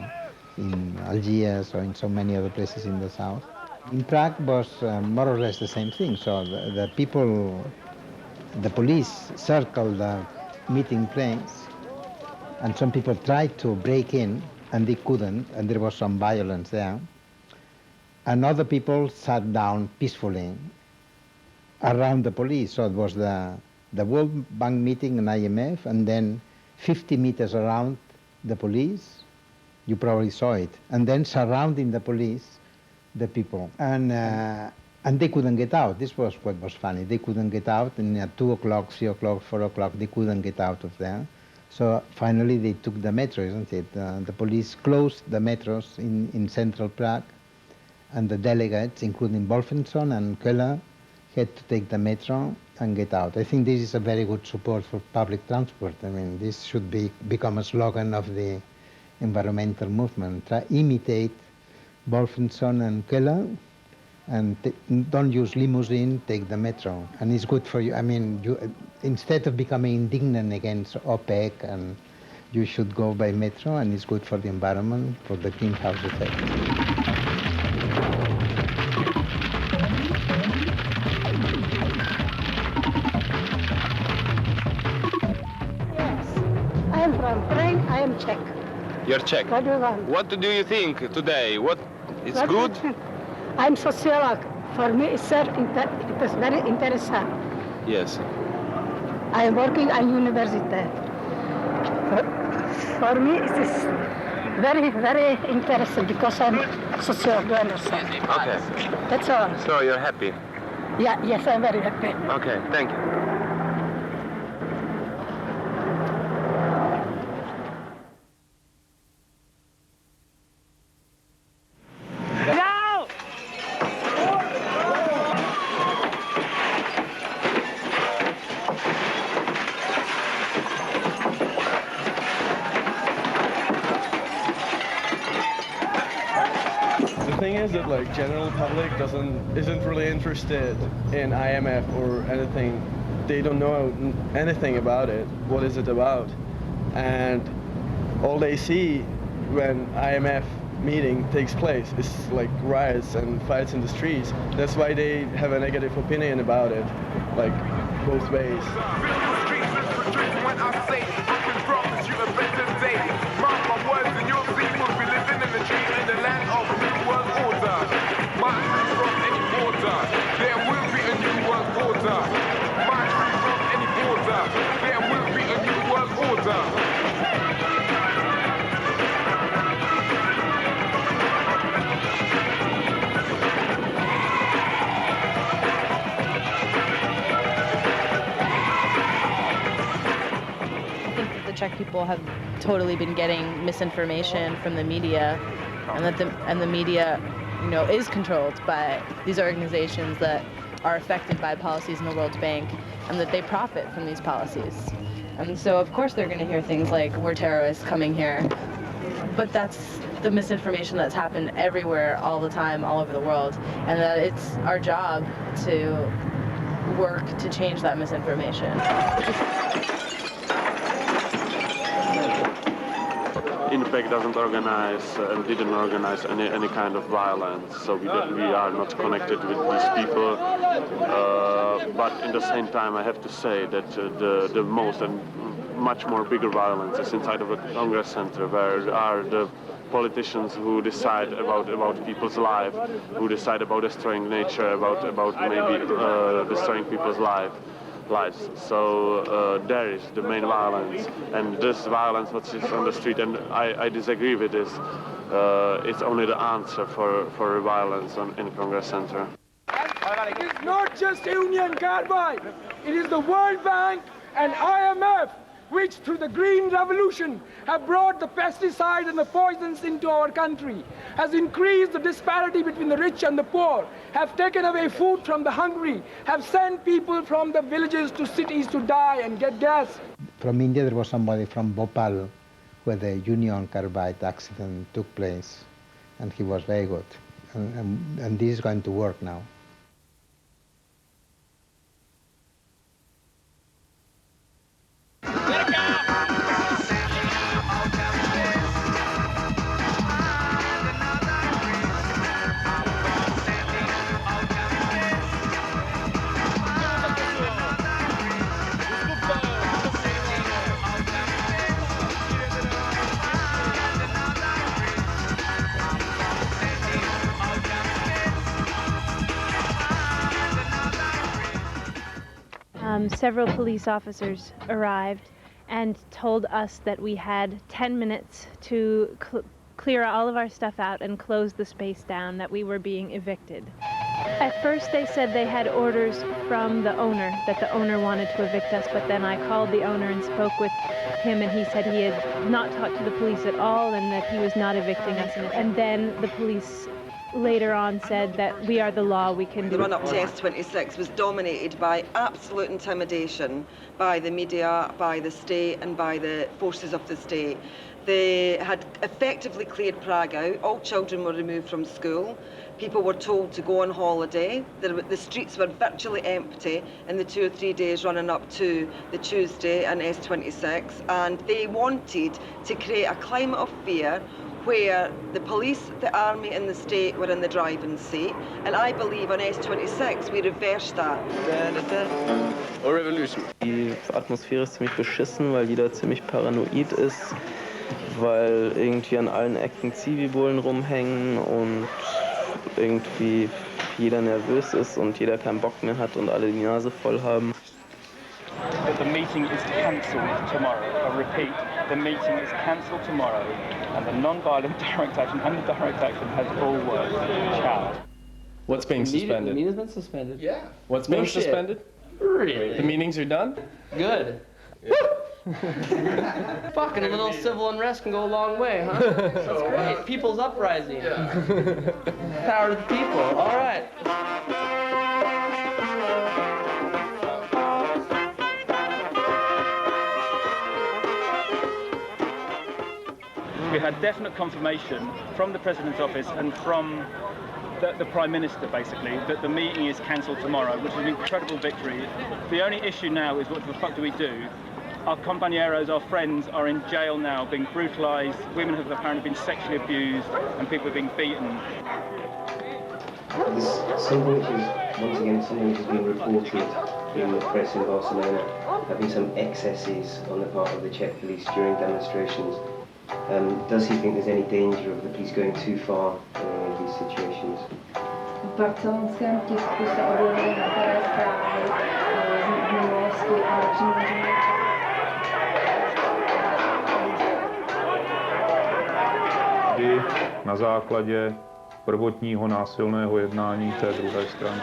in Algiers or in so many other places in the south. In Prague was more or less the same thing. So the people, the police circled the meeting place, and some people tried to break in, and they couldn't, and there was some violence there. And other people sat down peacefully around the police. So it was the World Bank meeting and IMF, and then 50 meters around the police. You probably saw it. And then surrounding the police, the people. And they couldn't get out. This was what was funny. They couldn't get out, and at 2 o'clock, 3 o'clock, 4 o'clock, they couldn't get out of there. So finally they took the metro, isn't it? The police closed the metros in central Prague, and the delegates, including Wolfenson and Köhler, had to take the metro and get out. I think this is a very good support for public transport. I mean, this should become a slogan of the environmental movement. Try imitate Wolfenson and Köhler, and don't use limousine, take the metro. And it's good for you. I mean, instead of becoming indignant against OPEC, and you should go by metro, and it's good for the environment, for the greenhouse effect. I am from Prague, I am Czech. You're Czech. What do you want? What do you think today? It's good? I'm sociologist. For me, it was very interesting. Yes. I am working at university. For me, it is very interesting because I'm sociologist. Okay. That's all. So you're happy? Yeah, yes, I'm very happy. Okay, thank you. That like general public isn't really interested in IMF or anything. They don't know anything about it. What is it about? And all they see when IMF meeting takes place is like riots and fights in the streets. That's why they have a negative opinion about it, like both ways. Czech people have totally been getting misinformation from the media, and the media, you know, is controlled by these organizations that are affected by policies in the World Bank, and that they profit from these policies. And so, of course, they're going to hear things like, we're terrorists coming here. But that's the misinformation that's happened everywhere, all the time, all over the world. And that it's our job to work to change that misinformation. INPEC doesn't organize and didn't organize any kind of violence, so we are not connected with these people. But in the same time, I have to say that the most much more bigger violence is inside of the Congress Center, where are the politicians who decide about people's life, who decide about destroying nature, about maybe destroying people's lives. So there is the main violence, and this violence what is on the street, and I disagree with this. It's only the answer for violence in Congress Center. It is not just Union Carbide, it is the World Bank and IMF which through the Green Revolution have brought the pesticide and the poisons into our country, has increased the disparity between the rich and the poor, have taken away food from the hungry, have sent people from the villages to cities to die and get gas. From India there was somebody from Bhopal where the Union Carbide accident took place, and he was very good. And this is going to work now. Several police officers arrived and told us that we had 10 minutes to clear all of our stuff out and close the space down, that we were being evicted. At first they said they had orders from the owner, that the owner wanted to evict us, but then I called the owner and spoke with him, and he said he had not talked to the police at all and that he was not evicting us. And then the police later on said that we are the law, we can do it. The run-up to S26 was dominated by absolute intimidation by the media, by the state and by the forces of the state. They had effectively cleared Prague out. All children were removed from school. People were told to go on holiday. The streets were virtually empty in the 2 or 3 days running up to the Tuesday and S26, and they wanted to create a climate of fear where the police, the army and the state were in the driving seat. And I believe on S26 we reversed that. A revolution. Die Atmosphäre ist ziemlich beschissen, weil jeder ziemlich paranoid ist, weil irgendwie an allen Ecken Zivilbullen rumhängen und irgendwie jeder nervös ist und jeder keinen Bock mehr hat und alle die Nase voll haben. The meeting is cancelled tomorrow. I repeat, the meeting is cancelled tomorrow, and the non-violent direct action and the direct action has all worked. Ciao. What's being suspended? The meeting's been suspended. Yeah. What's being suspended? Really? The meetings are done? Good. Fucking a little civil unrest can go a long way, huh? That's great. People's uprising. Yeah. Power to the people. All right. We had definite confirmation from the President's office and from the Prime Minister, basically, that the meeting is cancelled tomorrow, which is an incredible victory. The only issue now is what the fuck do we do? Our compañeros, our friends, are in jail now, being brutalised. Women have apparently been sexually abused, and people are being beaten. Something which is, once again, something which has been reported in the press in Barcelona. There have been some excesses on the part of the Czech police during demonstrations. Does he think there's any danger of the police going too far in any of these situations? V barcelonském tisku se objevily některé zprávy z minulosti a kdy na základě prvotního násilného jednání té druhé strany.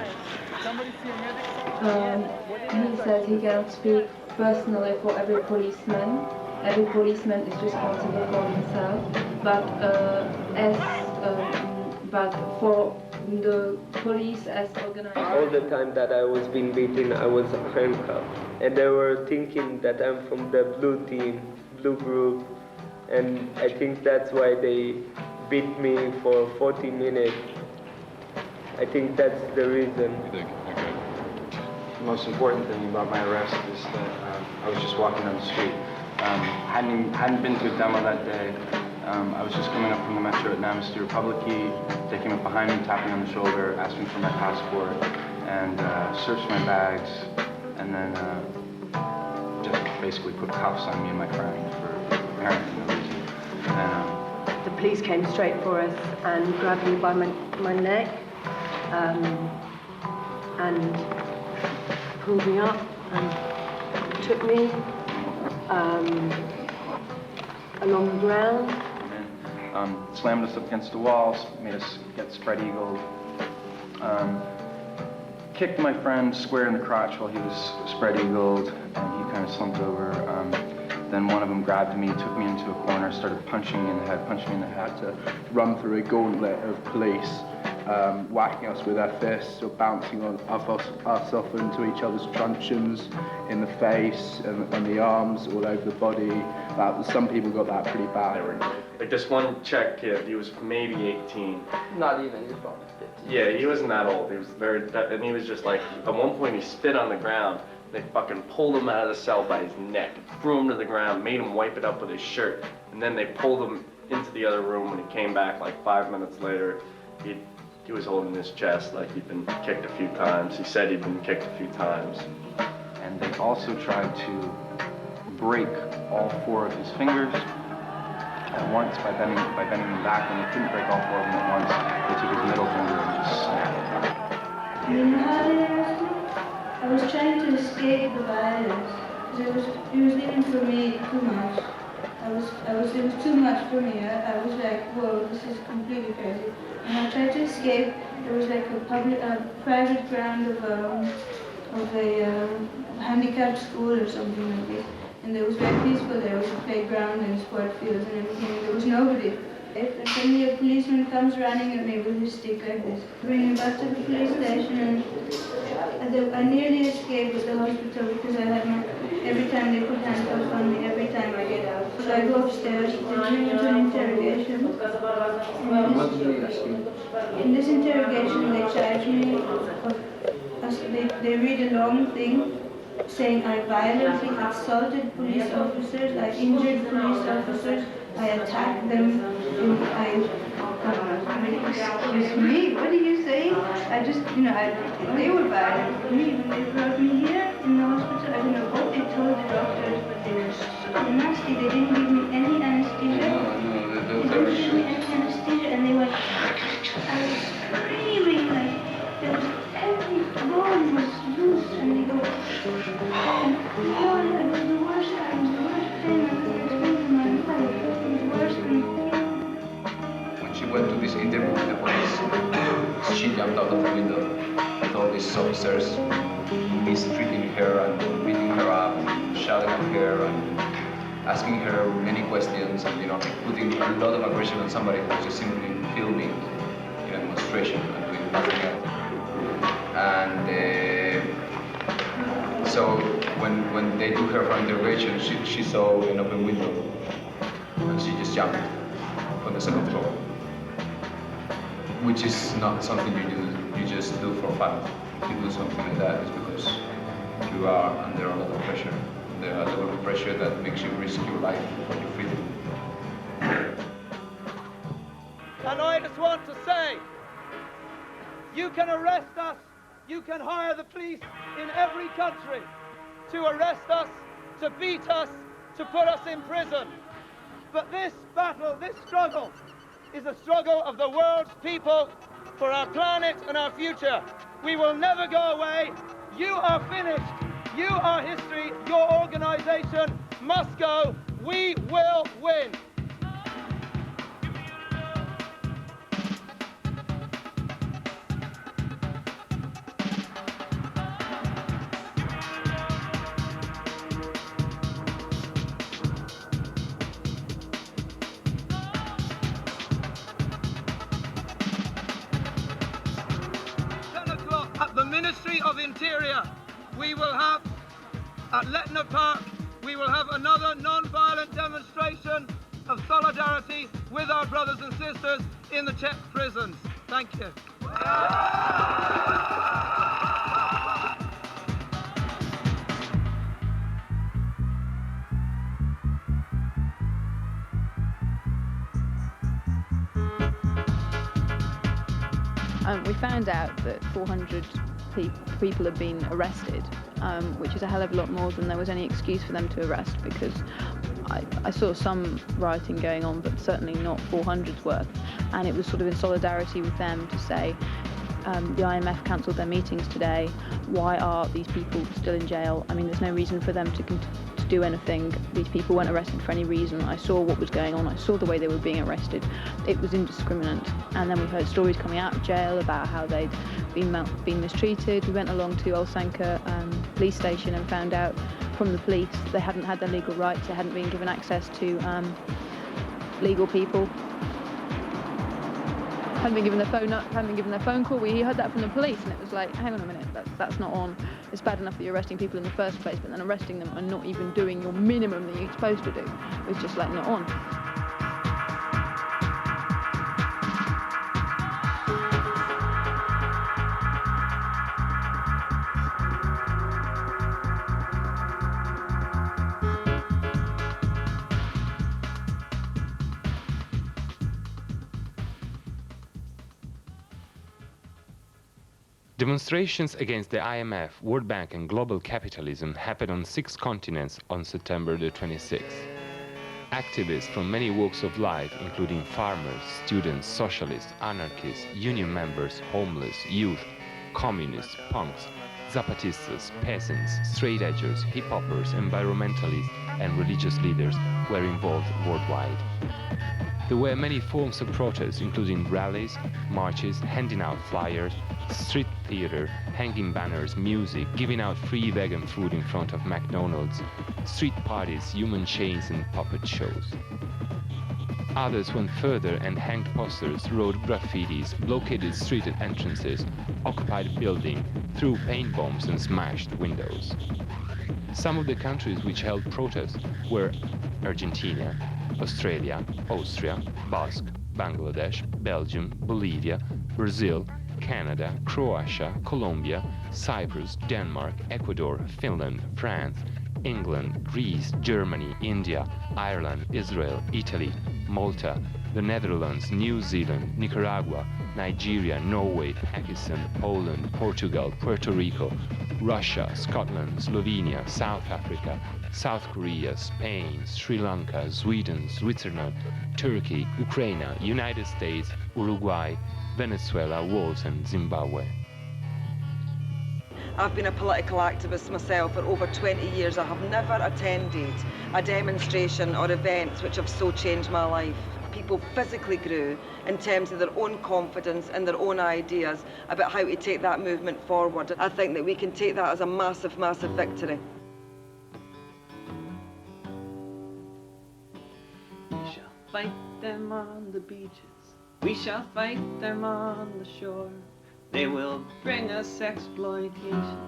He says he cannot speak personally for every policeman. Every policeman is responsible for himself, but for the police as organized. All the time that I was being beaten, I was handcuffed, and they were thinking that I'm from the blue team, blue group, and I think that's why they beat me for 40 minutes. I think that's the reason. Okay. The most important thing about my arrest is that I was just walking down the street. Hadn't been to a demo that day. I was just coming up from the metro at Namysty Republiki. They came up behind me, tapped me on the shoulder, asking for my passport, and searched my bags, and then just basically put cuffs on me and my friend for apparently no reason. And, the police came straight for us and grabbed me by my neck and pulled me up and took me along the ground. And then slammed us up against the walls, made us get spread-eagled. Kicked my friend square in the crotch while he was spread-eagled, and he kind of slumped over. Then one of them grabbed me, took me into a corner, started punching me in the head, to run through a gauntlet of police, whacking us with their fists or bouncing us off into each other's truncheons, in the face and the arms, all over the body. Some people got that pretty bad. Like this one Czech kid, he was maybe 18. Not even, he was probably 15. Yeah, he wasn't that old. He was and he was just like, at one point he spit on the ground. They fucking pulled him out of the cell by his neck, threw him to the ground, made him wipe it up with his shirt, and then they pulled him into the other room. When he came back like 5 minutes later, he was holding his chest like he'd been kicked a few times. He said he'd been kicked a few times. And they also tried to break all 4 of his fingers at once by bending them back. When they couldn't break all 4 of them at once, they took his middle finger and just snapped it. You know how they asked me? I was trying to escape the violence. It was even for me too much. It was too much for me. I was like, whoa, this is completely crazy. And I tried to escape. There was like a private ground of a handicapped school or something like this. And it was very peaceful. There was a playground and sport fields and everything. There was nobody. And suddenly a policeman comes running at me with his stick like this. Bring me back to the police station, and I nearly escaped with the hospital because I had every time they put handcuffs on me, every time I get out. So I go upstairs, they bring me to an interrogation. In this interrogation they charge me, they read a long thing saying I violently assaulted police officers, I injured police officers, I attacked them, excuse me, what are you saying? I just, they were violent with me when they brought me here in the hospital. I don't know what they told the doctors, but they were so nasty. They didn't give me any anesthesia. They didn't give me any anesthesia, and they were, I was screaming, like, there was every bone was loose, and they go, and it was the worst times, the worst pain I could experience in my life. When she went to this interview with the police, she jumped out of the window with all these officers mistreating her and beating her up, shouting at her and asking her many questions and putting a lot of aggression on somebody who was just simply filming a demonstration and doing nothing else. And so when they took her for interrogation, she saw an open window and she just jumped on the second floor, which is not something you just do for fun. If you do something like that, it's because you are under a lot of pressure. There are a level of pressure that makes you risk your life for your freedom. And I just want to say, you can arrest us, you can hire the police in every country to arrest us, to beat us, to put us in prison. But this battle, this struggle, is a struggle of the world's people for our planet and our future. We will never go away. You are finished. You are history. Your organization must go. We will win. Ministry of Interior, we will have, at Letna Park, we will have another non-violent demonstration of solidarity with our brothers and sisters in the Czech prisons. Thank you. We found out that 400 people have been arrested which is a hell of a lot more than there was any excuse for them to arrest, because I saw some rioting going on, but certainly not 400's worth. And it was sort of in solidarity with them to say, the IMF cancelled their meetings today. Why are these people still in jail? I mean, there's no reason for them to do anything. These people weren't arrested for any reason. I saw what was going on. I saw the way they were being arrested. It was indiscriminate. And then we heard stories coming out of jail about how they'd been mistreated. We went along to Olsanka police station and found out from the police they hadn't had their legal rights. They hadn't been given access to legal people. Hadn't been given their phone call. We heard that from the police, and it was like, hang on a minute, that's not on. It's bad enough that you're arresting people in the first place, but then arresting them and not even doing your minimum that you're supposed to do was just like not on. Demonstrations against the IMF, World Bank and global capitalism happened on 6 continents on September the 26th. Activists from many walks of life, including farmers, students, socialists, anarchists, union members, homeless, youth, communists, punks, Zapatistas, peasants, straight-edgers, hip-hoppers, environmentalists and religious leaders were involved worldwide. There were many forms of protest, including rallies, marches, handing out flyers, street theater, hanging banners, music, giving out free vegan food in front of McDonald's, street parties, human chains and puppet shows. Others went further and hanged posters, wrote graffitis, blockaded street entrances, occupied buildings, threw paint bombs and smashed windows. Some of the countries which held protests were Argentina, Australia, Austria, Basque, Bangladesh, Belgium, Bolivia, Brazil, Canada, Croatia, Colombia, Cyprus, Denmark, Ecuador, Finland, France, England, Greece, Germany, India, Ireland, Israel, Italy, Malta, the Netherlands, New Zealand, Nicaragua, Nigeria, Norway, Pakistan, Poland, Portugal, Puerto Rico, Russia, Scotland, Slovenia, South Africa, South Korea, Spain, Sri Lanka, Sweden, Switzerland, Turkey, Ukraine, United States, Uruguay, Venezuela, Wales and Zimbabwe. I've been a political activist myself for over 20 years. I have never attended a demonstration or events which have so changed my life. People physically grew in terms of their own confidence and their own ideas about how to take that movement forward. I think that we can take that as a massive, massive victory. We shall fight them on the beaches. We shall fight them on the shore. They will bring us exploitation.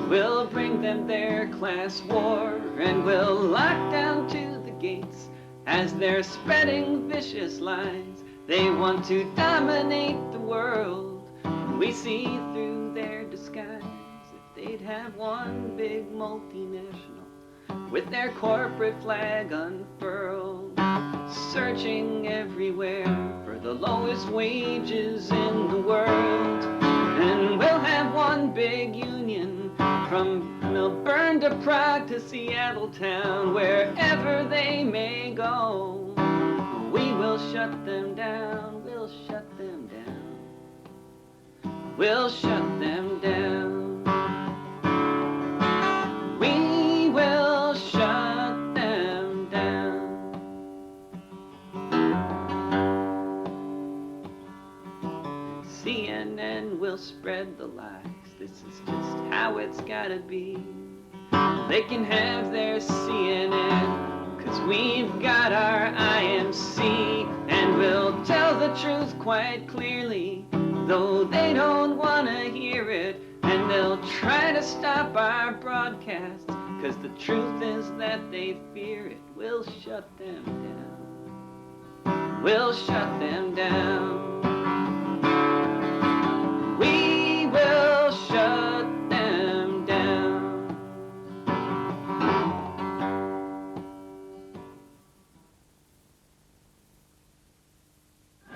We'll bring them their class war. And we'll lock down to the gates as they're spreading vicious lies. They want to dominate the world. We see through their disguise. If they'd have one big multinational with their corporate flag unfurled, searching everywhere for the lowest wages in the world. And we'll have one big union from Melbourne to Prague to Seattle town. Wherever they may go, we will shut them down. We'll shut them down. We'll shut them down. We will shut them down. CNN will spread the lies. This is just how it's gotta be. They can have their CNN, 'cause we've got our IMC. And we'll tell the truth quite clearly, though they don't wanna hear it. And they'll try to stop our broadcast, 'cause the truth is that they fear it. We'll shut them down. We'll shut them down. We will shut them down.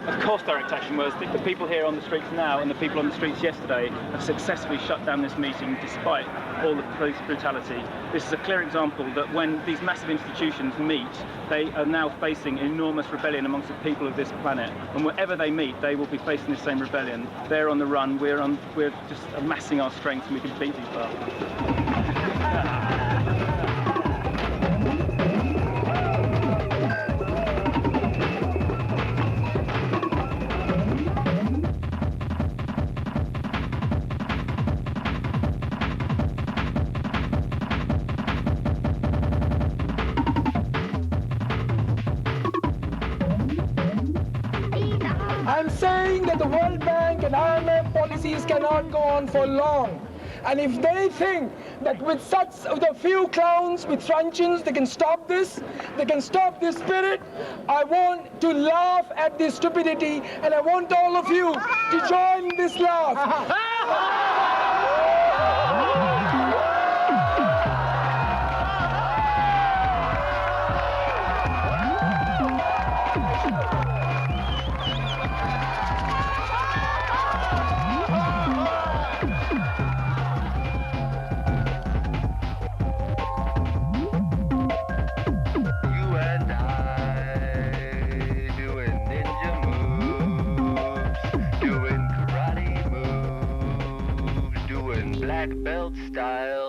Of course direct action, whereas the people here on the streets now and the people on the streets yesterday have successfully shut down this meeting despite all the police brutality. This is a clear example that when these massive institutions meet, they are now facing enormous rebellion amongst the people of this planet, and wherever they meet they will be facing the same rebellion. They're on the run, we're just amassing our strength, and we can beat these bastards. I'm saying that the World Bank and IMF policies cannot go on for long. And if they think that with a few clowns with truncheons they can stop this spirit, I want to laugh at this stupidity, and I want all of you to join this laugh. Black belt style.